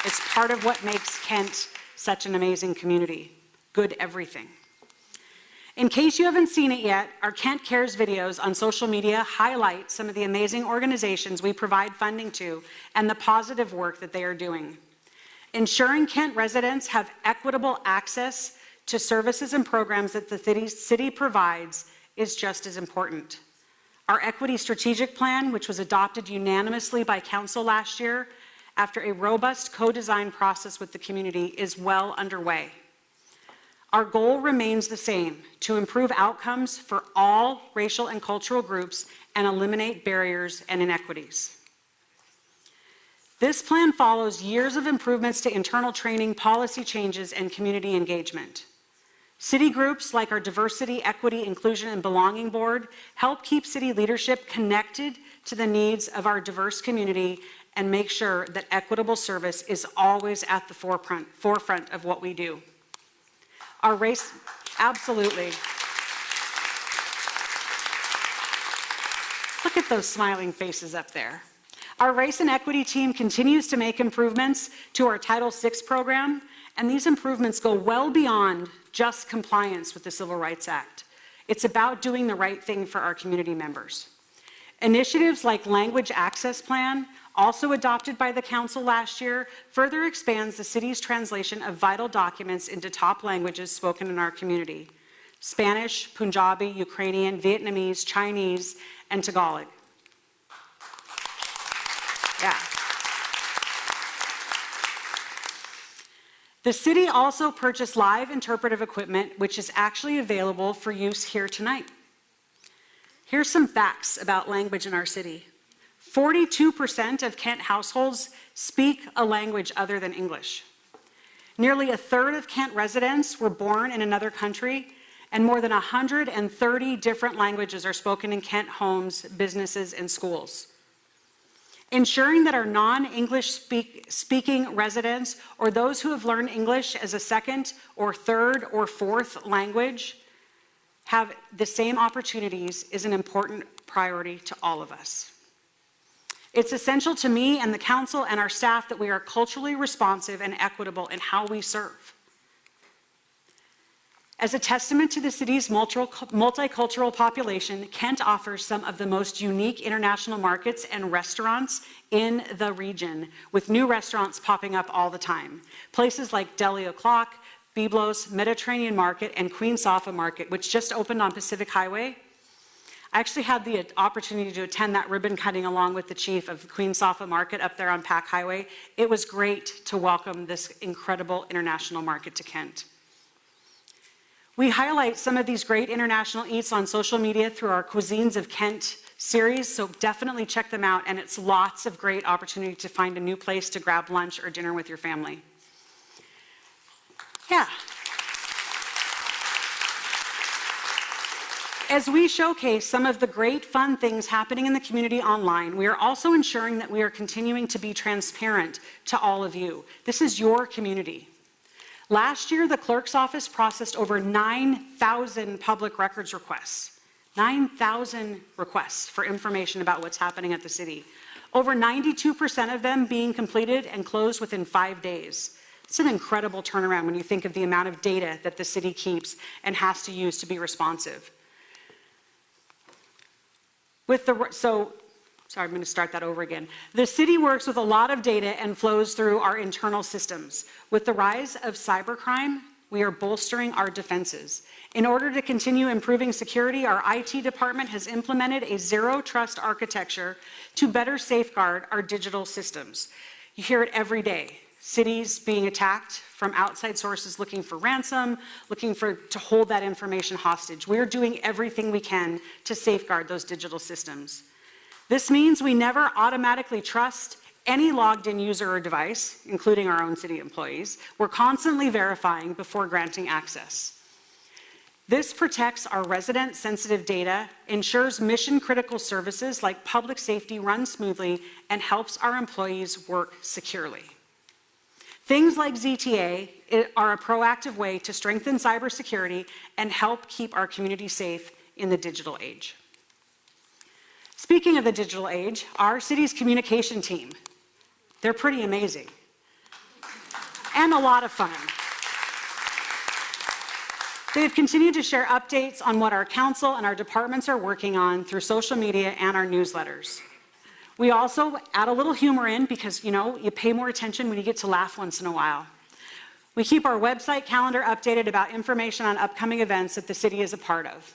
It's part of what makes Kent such an amazing community. Good everything. In case you haven't seen it yet, our Kent Cares videos on social media highlight some of the amazing organizations we provide funding to and the positive work that they are doing. Ensuring Kent residents have equitable access to services and programs that the city provides is just as important. Our Equity Strategic Plan, which was adopted unanimously by Council last year, after a robust co-design process with the community, is well underway. Our goal remains the same: to improve outcomes for all racial and cultural groups and eliminate barriers and inequities. This plan follows years of improvements to internal training, policy changes, and community engagement. City groups like our Diversity, Equity, Inclusion, and Belonging Board help keep city leadership connected to the needs of our diverse community and make sure that equitable service is always at the forefront of what we do. Our race, absolutely. Look at those smiling faces up there. Our Race and Equity team continues to make improvements to our Title VI program, and these improvements go well beyond just compliance with the Civil Rights Act. It's about doing the right thing for our community members. Initiatives like Language Access Plan, also adopted by the Council last year, further expands the city's translation of vital documents into top languages spoken in our community: Spanish, Punjabi, Ukrainian, Vietnamese, Chinese, and Tagalog. Yeah. The city also purchased live interpretive equipment, which is actually available for use here tonight. Here's some facts about language in our city. 42% of Kent households speak a language other than English. Nearly a third of Kent residents were born in another country, and more than 130 different languages are spoken in Kent homes, businesses, and schools. Ensuring that our non-English speaking residents, or those who have learned English as a second or third or fourth language, have the same opportunities is an important priority to all of us. It's essential to me and the Council and our staff that we are culturally responsive and equitable in how we serve. As a testament to the city's multicultural population, Kent offers some of the most unique international markets and restaurants in the region, with new restaurants popping up all the time. Places like Deli O'Clock, Biblos, Mediterranean Market, and Queen Safa Market, which just opened on Pacific Highway. I actually had the opportunity to attend that ribbon cutting along with the chief of the Queen Safa Market up there on Pac Highway. It was great to welcome this incredible international market to Kent. We highlight some of these great international eats on social media through our Cuisines of Kent series, so definitely check them out, and it's lots of great opportunity to find a new place to grab lunch or dinner with your family. Yeah. As we showcase some of the great fun things happening in the community online, we are also ensuring that we are continuing to be transparent to all of you. This is your community. Last year, the clerk's office processed over 9,000 public records requests. 9,000 requests for information about what's happening at the city. Over 92% of them being completed and closed within 5 days. It's an incredible turnaround when you think of the amount of data that the city keeps and has to use to be responsive. Sorry, I'm going to start that over again. The city works with a lot of data and flows through our internal systems. With the rise of cybercrime, we are bolstering our defenses. In order to continue improving security, our IT department has implemented a zero-trust architecture to better safeguard our digital systems. You hear it every day. Cities being attacked from outside sources looking for ransom, to hold that information hostage. We're doing everything we can to safeguard those digital systems. This means we never automatically trust any logged in user or device, including our own city employees. We're constantly verifying before granting access. This protects our resident-sensitive data, ensures mission-critical services like public safety run smoothly, and helps our employees work securely. Things like ZTA are a proactive way to strengthen cybersecurity and help keep our community safe in the digital age. Speaking of the digital age, our city's communication team, they're pretty amazing and a lot of fun. They've continued to share updates on what our council and our departments are working on through social media and our newsletters. We also add a little humor in because, you pay more attention when you get to laugh once in a while. We keep our website calendar updated about information on upcoming events that the city is a part of.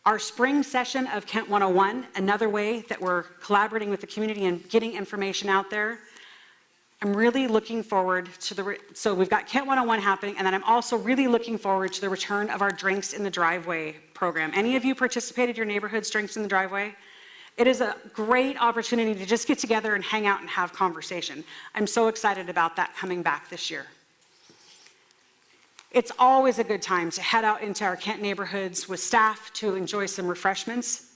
Our spring session of Kent 101, another way that we're collaborating with the community and getting information out there. I'm really looking forward to so we've got Kent 101 happening, and then I'm also really looking forward to the return of our Drinks in the Driveway program. Any of you participated in your neighborhood's Drinks in the Driveway? It is a great opportunity to just get together and hang out and have conversation. I'm so excited about that coming back this year. It's always a good time to head out into our Kent neighborhoods with staff to enjoy some refreshments.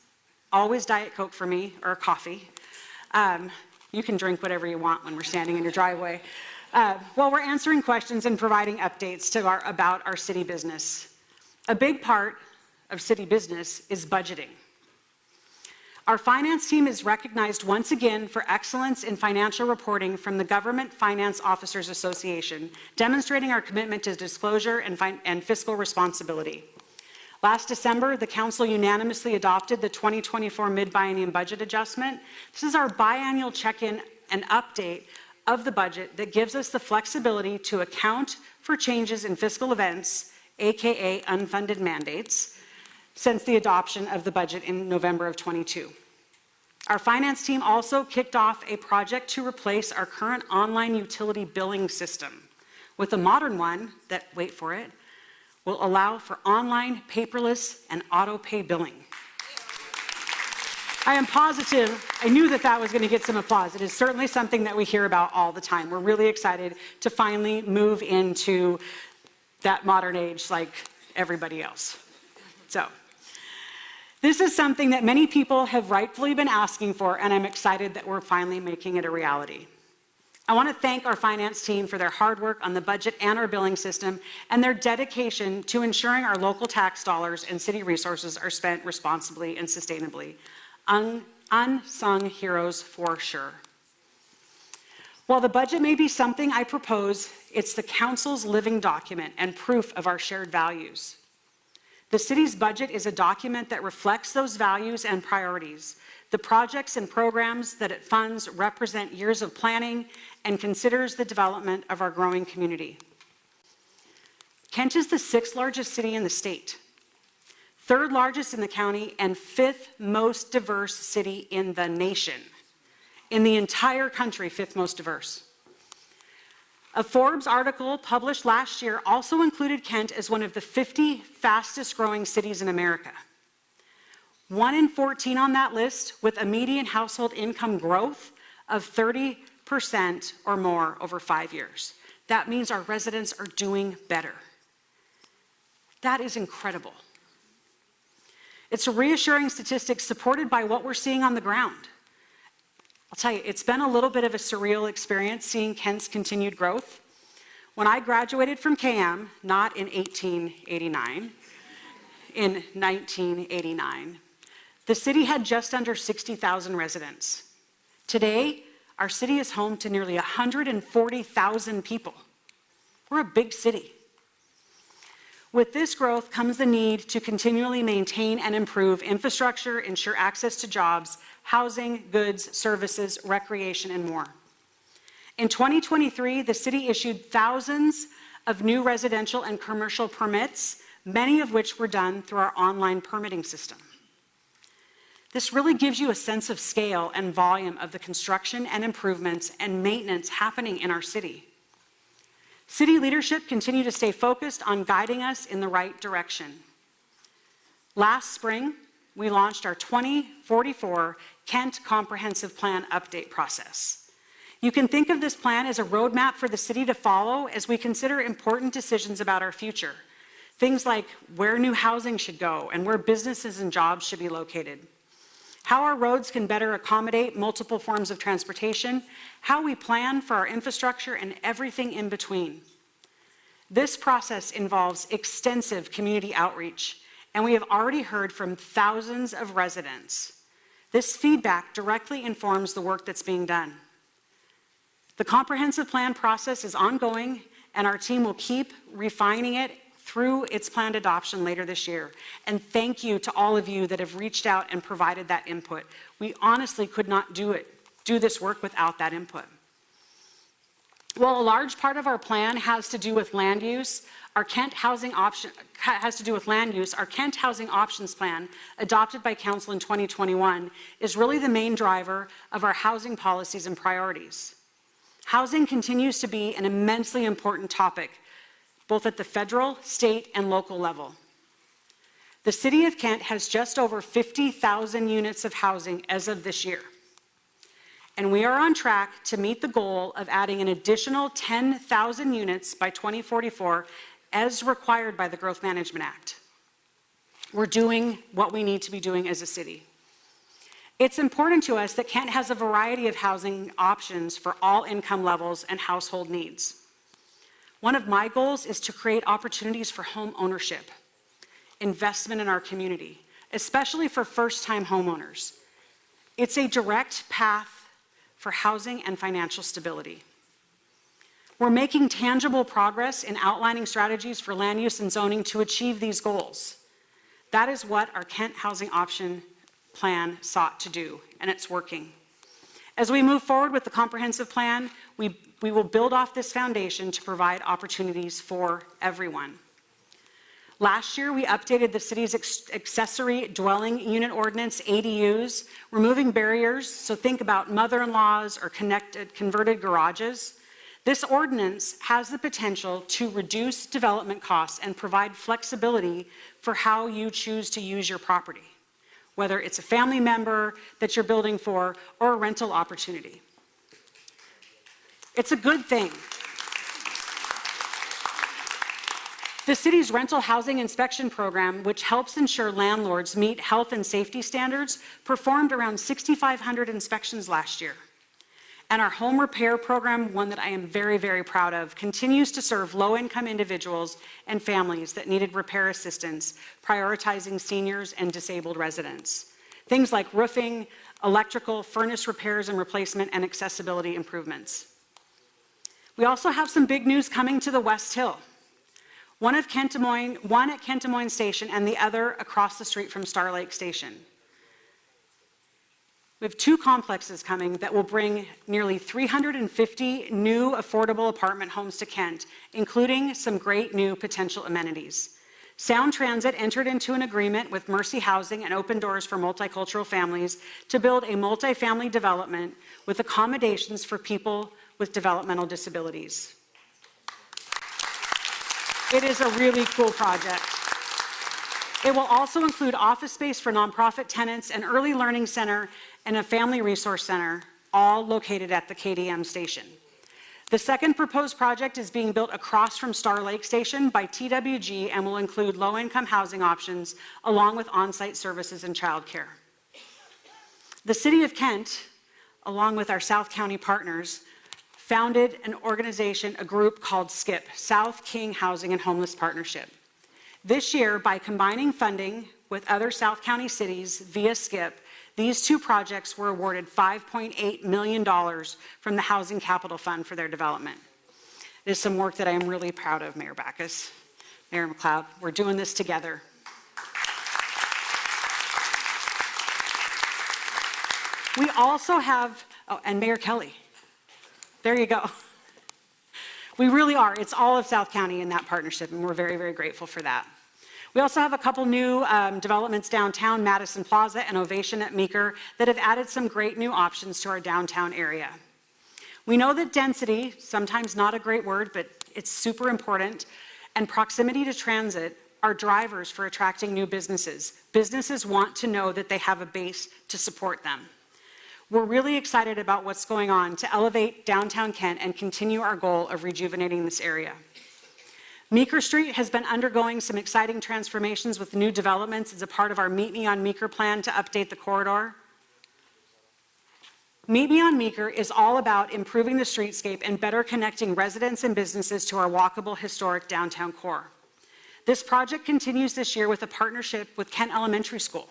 Always Diet Coke for me, or coffee. You can drink whatever you want when we're standing in your driveway. While we're answering questions and providing updates about our city business. A big part of city business is budgeting. Our finance team is recognized once again for excellence in financial reporting from the Government Finance Officers Association, demonstrating our commitment to disclosure and fiscal responsibility. Last December, the council unanimously adopted the 2024 mid-biennium budget adjustment. This is our biannual check-in and update of the budget that gives us the flexibility to account for changes in fiscal events, AKA unfunded mandates, since the adoption of the budget in November of 22. Our finance team also kicked off a project to replace our current online utility billing system with a modern one that, wait for it, will allow for online, paperless, and auto-pay billing. I am positive, I knew that was going to get some applause. It is certainly something that we hear about all the time. We're really excited to finally move into that modern age like everybody else. So, this is something that many people have rightfully been asking for, and I'm excited that we're finally making it a reality. I want to thank our finance team for their hard work on the budget and our billing system and their dedication to ensuring our local tax dollars and city resources are spent responsibly and sustainably. Unsung heroes for sure. While the budget may be something I propose, it's the council's living document and proof of our shared values. The city's budget is a document that reflects those values and priorities. The projects and programs that it funds represent years of planning and considers the development of our growing community. Kent is the 6th largest city in the state, 3rd largest in the county, and 5th most diverse city in the nation. In the entire country, 5th most diverse. A Forbes article published last year also included Kent as one of the 50 fastest growing cities in America. 1 in 14 on that list with a median household income growth of 30% or more over 5 years. That means our residents are doing better. That is incredible. It's a reassuring statistic supported by what we're seeing on the ground. I'll tell you, it's been a little bit of a surreal experience seeing Kent's continued growth. When I graduated from KM, not in 1889, in 1989, the city had just under 60,000 residents. Today, our city is home to nearly 140,000 people. We're a big city. With this growth comes the need to continually maintain and improve infrastructure, ensure access to jobs, housing, goods, services, recreation, and more. In 2023, the city issued thousands of new residential and commercial permits, many of which were done through our online permitting system. This really gives you a sense of scale and volume of the construction and improvements and maintenance happening in our city. City leadership continue to stay focused on guiding us in the right direction. Last spring, we launched our 2044 Kent Comprehensive Plan update process. You can think of this plan as a roadmap for the city to follow as we consider important decisions about our future. Things like where new housing should go and where businesses and jobs should be located. How our roads can better accommodate multiple forms of transportation, how we plan for our infrastructure, and everything in between. This process involves extensive community outreach, and we have already heard from thousands of residents. This feedback directly informs the work that's being done. The comprehensive plan process is ongoing, and our team will keep refining it through its planned adoption later this year. And thank you to all of you that have reached out and provided that input. We honestly could not do this work without that input. Well, a large part of our plan has to do with land use. Our Kent Housing Options Plan, adopted by Council in 2021, is really the main driver of our housing policies and priorities. Housing continues to be an immensely important topic, both at the federal, state, and local level. The City of Kent has just over 50,000 units of housing as of this year. And we are on track to meet the goal of adding an additional 10,000 units by 2044 as required by the Growth Management Act. We're doing what we need to be doing as a city. It's important to us that Kent has a variety of housing options for all income levels and household needs. One of my goals is to create opportunities for home ownership, investment in our community, especially for first-time homeowners. It's a direct path for housing and financial stability. We're making tangible progress in outlining strategies for land use and zoning to achieve these goals. That is what our Kent Housing Option Plan sought to do, and it's working. As we move forward with the comprehensive plan, we will build off this foundation to provide opportunities for everyone. Last year, we updated the city's accessory dwelling unit ordinance, ADUs, removing barriers, so think about mother-in-laws or converted garages. This ordinance has the potential to reduce development costs and provide flexibility for how you choose to use your property, whether it's a family member that you're building for or a rental opportunity. It's a good thing. The city's rental housing inspection program, which helps ensure landlords meet health and safety standards, performed around 6,500 inspections last year. And our home repair program, one that I am very, very proud of, continues to serve low-income individuals and families that needed repair assistance, prioritizing seniors and disabled residents. Things like roofing, electrical, furnace repairs and replacement, and accessibility improvements. We also have some big news coming to the West Hill. One at Kent Des Moines Station and the other across the street from Star Lake Station. We have two complexes coming that will bring nearly 350 new affordable apartment homes to Kent, including some great new potential amenities. Sound Transit entered into an agreement with Mercy Housing and Open Doors for Multicultural Families to build a multifamily development with accommodations for people with developmental disabilities. It is a really cool project. It will also include office space for nonprofit tenants, an early learning center, and a family resource center, all located at the KDM station. The second proposed project is being built across from Star Lake Station by TWG and will include low-income housing options along with on-site services and childcare. The City of Kent, along with our South County partners, founded an organization, a group called SKIP, South King Housing and Homeless Partnership. This year, by combining funding with other South County cities via SKIP, these two projects were awarded $5.8 million from the Housing Capital Fund for their development. It is some work that I am really proud of, Mayor Backus, Mayor McLeod. We're doing this together. We also have, and Mayor Kelly. There you go. We really are. It's all of South County in that partnership, and we're very, very grateful for that. We also have a couple new developments downtown, Madison Plaza and Ovation at Meeker, that have added some great new options to our downtown area. We know that density, sometimes not a great word, but it's super important, and proximity to transit are drivers for attracting new businesses. Businesses want to know that they have a base to support them. We're really excited about what's going on to elevate downtown Kent and continue our goal of rejuvenating this area. Meeker Street has been undergoing some exciting transformations with new developments as a part of our Meet Me on Meeker plan to update the corridor. Meet Me on Meeker is all about improving the streetscape and better connecting residents and businesses to our walkable, historic downtown core. This project continues this year with a partnership with Kent Elementary School.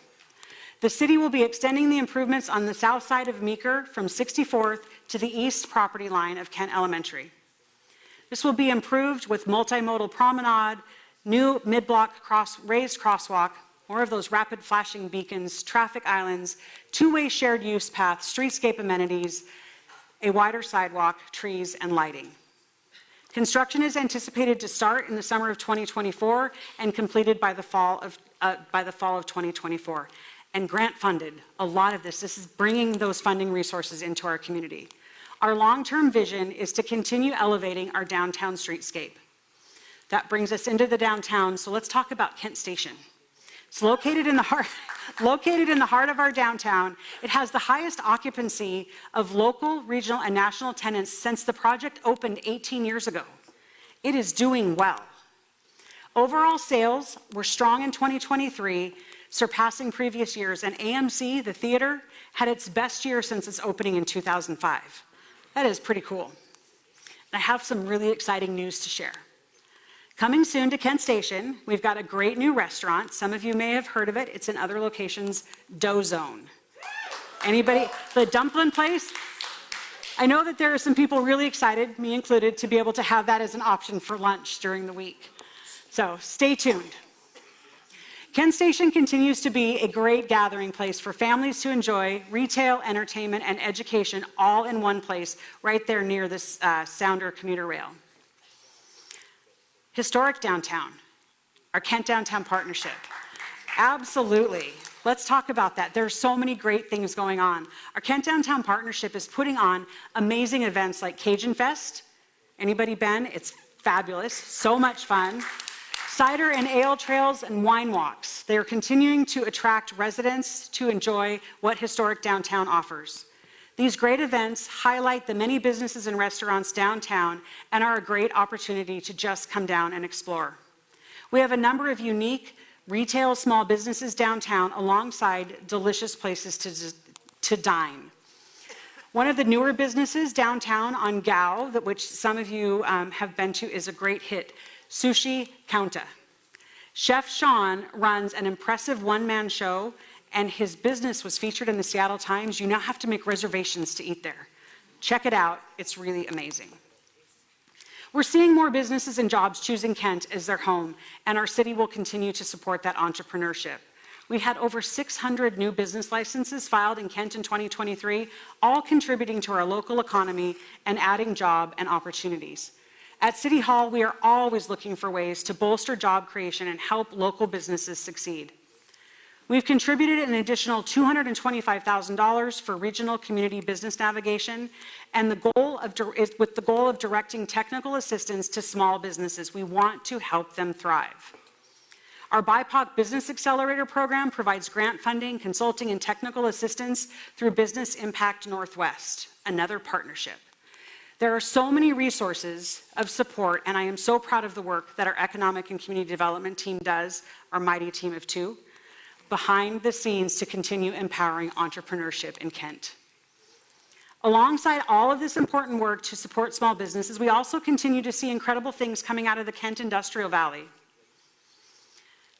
The city will be extending the improvements on the south side of Meeker from 64th to the east property line of Kent Elementary. This will be improved with multimodal promenade, new mid-block raised crosswalk, more of those rapid flashing beacons, traffic islands, two-way shared use paths, streetscape amenities, a wider sidewalk, trees, and lighting. Construction is anticipated to start in the summer of 2024 and completed by the fall of 2024. And grant funded, a lot of this is bringing those funding resources into our community. Our long-term vision is to continue elevating our downtown streetscape. That brings us into the downtown, so let's talk about Kent Station. It's located in the heart of our downtown. It has the highest occupancy of local, regional, and national tenants since the project opened 18 years ago. It is doing well. Overall sales were strong in 2023, surpassing previous years, and AMC, the theater, had its best year since its opening in 2005. That is pretty cool. And I have some really exciting news to share. Coming soon to Kent Station, we've got a great new restaurant. Some of you may have heard of it. It's in other locations, Dough Zone. Anybody? The dumpling place? I know that there are some people really excited, me included, to be able to have that as an option for lunch during the week. So stay tuned. Kent Station continues to be a great gathering place for families to enjoy retail, entertainment, and education all in one place right there near this Sounder commuter rail. Historic downtown, our Kent Downtown Partnership. Absolutely. Let's talk about that. There's so many great things going on. Our Kent Downtown Partnership is putting on amazing events like Cajun Fest. Anybody been? It's fabulous. So much fun. Cider and ale trails and wine walks. They are continuing to attract residents to enjoy what historic downtown offers. These great events highlight the many businesses and restaurants downtown and are a great opportunity to just come down and explore. We have a number of unique retail small businesses downtown alongside delicious places to dine. One of the newer businesses downtown on Gow, which some of you have been to, is a great hit, Sushi Counta. Chef Sean runs an impressive one-man show, and his business was featured in the Seattle Times. You now have to make reservations to eat there. Check it out. It's really amazing. We're seeing more businesses and jobs choosing Kent as their home, and our city will continue to support that entrepreneurship. We had over 600 new business licenses filed in Kent in 2023, all contributing to our local economy and adding job and opportunities. At City Hall, we are always looking for ways to bolster job creation and help local businesses succeed. We've contributed an additional $225,000 for regional community business navigation, and with the goal of directing technical assistance to small businesses. We want to help them thrive. Our BIPOC Business Accelerator program provides grant funding, consulting, and technical assistance through Business Impact Northwest, another partnership. There are so many resources of support, and I am so proud of the work that our economic and community development team does, our mighty team of two, behind the scenes to continue empowering entrepreneurship in Kent. Alongside all of this important work to support small businesses, we also continue to see incredible things coming out of the Kent Industrial Valley.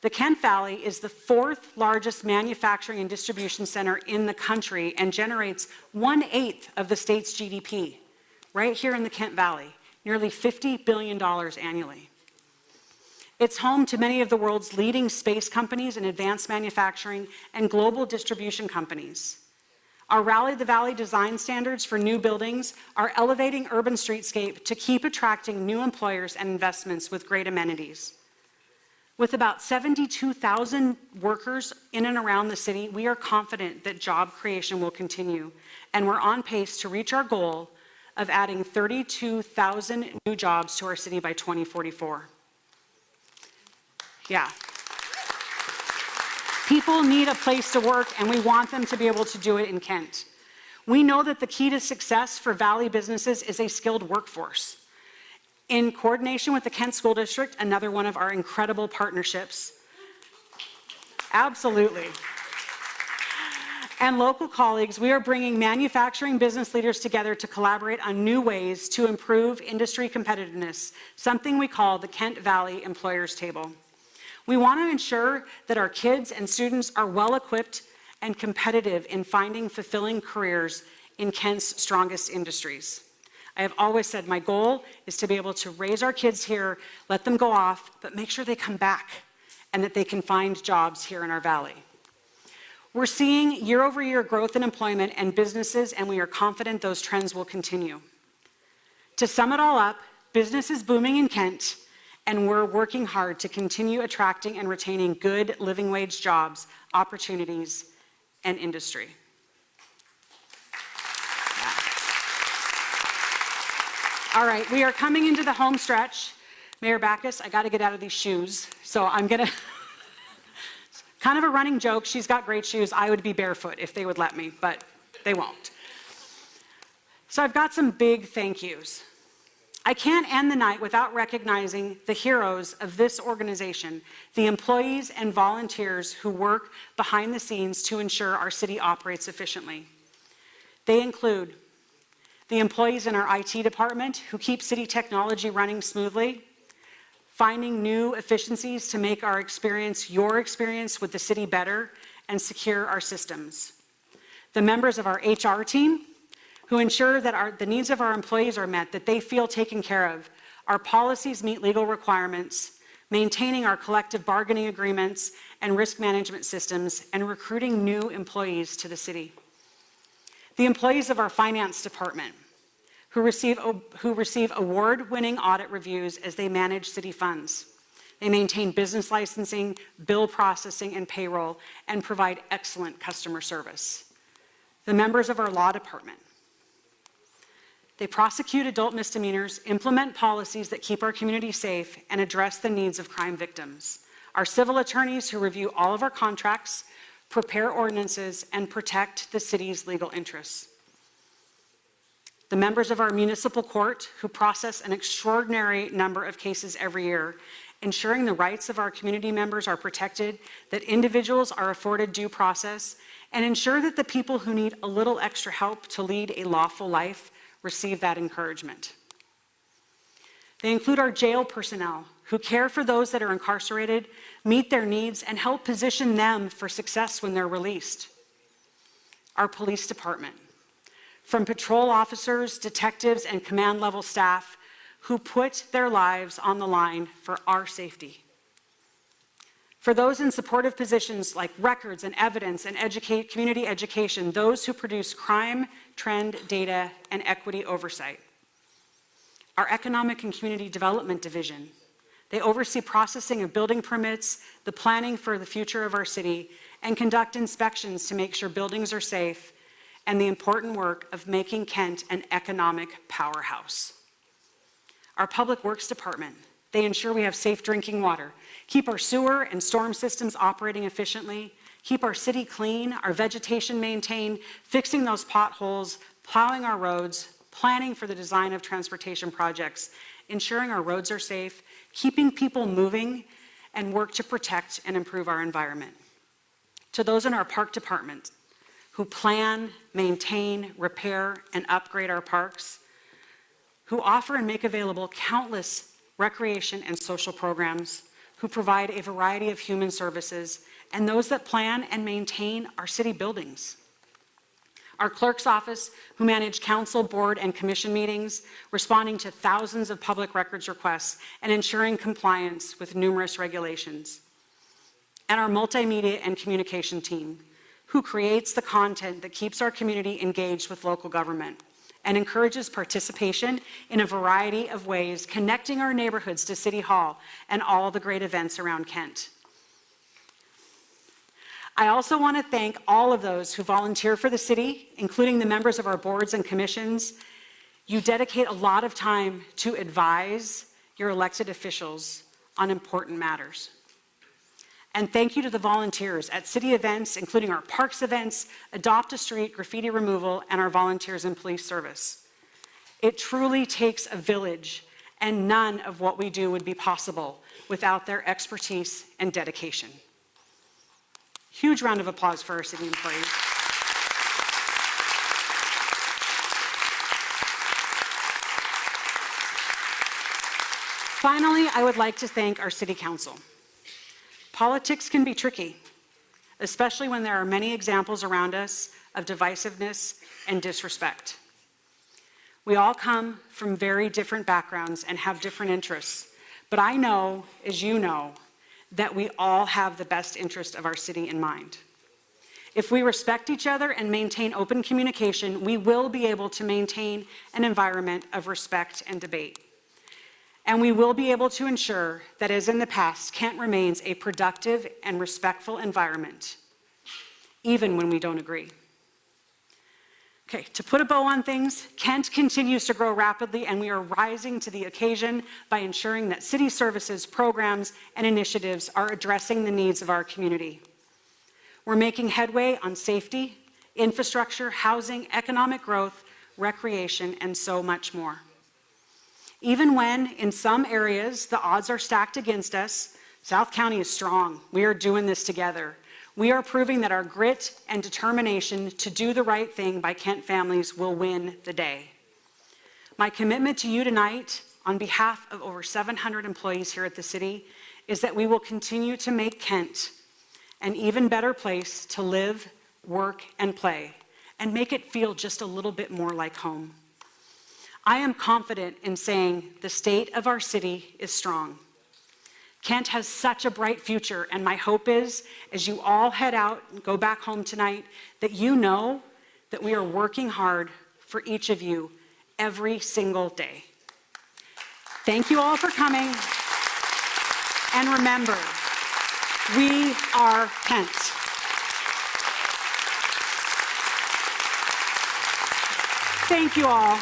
The Kent Valley is the fourth largest manufacturing and distribution center in the country and generates 1/8 of the state's GDP, right here in the Kent Valley, nearly $50 billion annually. It's home to many of the world's leading space companies and advanced manufacturing and global distribution companies. Our Rally the Valley design standards for new buildings are elevating urban streetscape to keep attracting new employers and investments with great amenities. With about 72,000 workers in and around the city, we are confident that job creation will continue, and we're on pace to reach our goal of adding 32,000 new jobs to our city by 2044. Yeah. People need a place to work, and we want them to be able to do it in Kent. We know that the key to success for Valley businesses is a skilled workforce. In coordination with the Kent School District, another one of our incredible partnerships. Absolutely. And local colleagues, we are bringing manufacturing business leaders together to collaborate on new ways to improve industry competitiveness, something we call the Kent Valley Employers Table. We want to ensure that our kids and students are well equipped and competitive in finding fulfilling careers in Kent's strongest industries. I have always said my goal is to be able to raise our kids here, let them go off, but make sure they come back and that they can find jobs here in our valley. We're seeing year-over-year growth in employment and businesses, and we are confident those trends will continue. To sum it all up, business is booming in Kent, and we're working hard to continue attracting and retaining good living wage jobs, opportunities, and industry. All right, we are coming into the home stretch. Mayor Backus, I got to get out of these shoes, so I'm going to... Kind of a running joke, she's got great shoes. I would be barefoot if they would let me, but they won't. So I've got some big thank yous. I can't end the night without recognizing the heroes of this organization, the employees and volunteers who work behind the scenes to ensure our city operates efficiently. They include the employees in our IT department who keep city technology running smoothly, finding new efficiencies to make our experience, your experience with the city better and secure our systems. The members of our HR team who ensure that the needs of our employees are met, that they feel taken care of, our policies meet legal requirements, maintaining our collective bargaining agreements and risk management systems, and recruiting new employees to the city. The employees of our finance department who receive award-winning audit reviews as they manage city funds. They maintain business licensing, bill processing, and payroll, and provide excellent customer service. The members of our law department. They prosecute adult misdemeanors, implement policies that keep our community safe, and address the needs of crime victims. Our civil attorneys who review all of our contracts, prepare ordinances, and protect the city's legal interests. The members of our municipal court who process an extraordinary number of cases every year, ensuring the rights of our community members are protected, that individuals are afforded due process, and ensure that the people who need a little extra help to lead a lawful life receive that encouragement. They include our jail personnel who care for those that are incarcerated, meet their needs, and help position them for success when they're released. Our police department, from patrol officers, detectives, and command level staff who put their lives on the line for our safety. For those in supportive positions like records and evidence and community education, those who produce crime, trend, data, and equity oversight. Our Economic and Community Development Division. They oversee processing of building permits, the planning for the future of our city, and conduct inspections to make sure buildings are safe, and the important work of making Kent an economic powerhouse. Our Public Works Department, they ensure we have safe drinking water, keep our sewer and storm systems operating efficiently, keep our city clean, our vegetation maintained, fixing those potholes, plowing our roads, planning for the design of transportation projects, ensuring our roads are safe, keeping people moving, and work to protect and improve our environment. To those in our Park Department, who plan, maintain, repair, and upgrade our parks, who offer and make available countless recreation and social programs, who provide a variety of human services, and those that plan and maintain our city buildings. Our clerk's office, who manage council, board, and commission meetings, responding to thousands of public records requests and ensuring compliance with numerous regulations. And our multimedia and communication team, who creates the content that keeps our community engaged with local government and encourages participation in a variety of ways, connecting our neighborhoods to City Hall and all the great events around Kent. I also want to thank all of those who volunteer for the city, including the members of our boards and commissions. You dedicate a lot of time to advise your elected officials on important matters. And thank you to the volunteers at city events, including our parks events, Adopt a Street, graffiti removal, and our volunteers in police service. It truly takes a village, and none of what we do would be possible without their expertise and dedication. Huge round of applause for our city employees. Finally, I would like to thank our city council. Politics can be tricky, especially when there are many examples around us of divisiveness and disrespect. We all come from very different backgrounds and have different interests, but I know, as you know, that we all have the best interest of our city in mind. If we respect each other and maintain open communication, we will be able to maintain an environment of respect and debate. And we will be able to ensure that, as in the past, Kent remains a productive and respectful environment, even when we don't agree. Okay, to put a bow on things, Kent continues to grow rapidly, and we are rising to the occasion by ensuring that city services, programs, and initiatives are addressing the needs of our community. We're making headway on safety, infrastructure, housing, economic growth, recreation, and so much more. Even when, in some areas, the odds are stacked against us, South County is strong. We are doing this together. We are proving that our grit and determination to do the right thing by Kent families will win the day. My commitment to you tonight, on behalf of over 700 employees here at the city, is that we will continue to make Kent an even better place to live, work, and play, and make it feel just a little bit more like home. I am confident in saying the state of our city is strong. Kent has such a bright future, and my hope is, as you all head out and go back home tonight, that you know that we are working hard for each of you every single day. Thank you all for coming, and remember, we are Kent. Thank you all.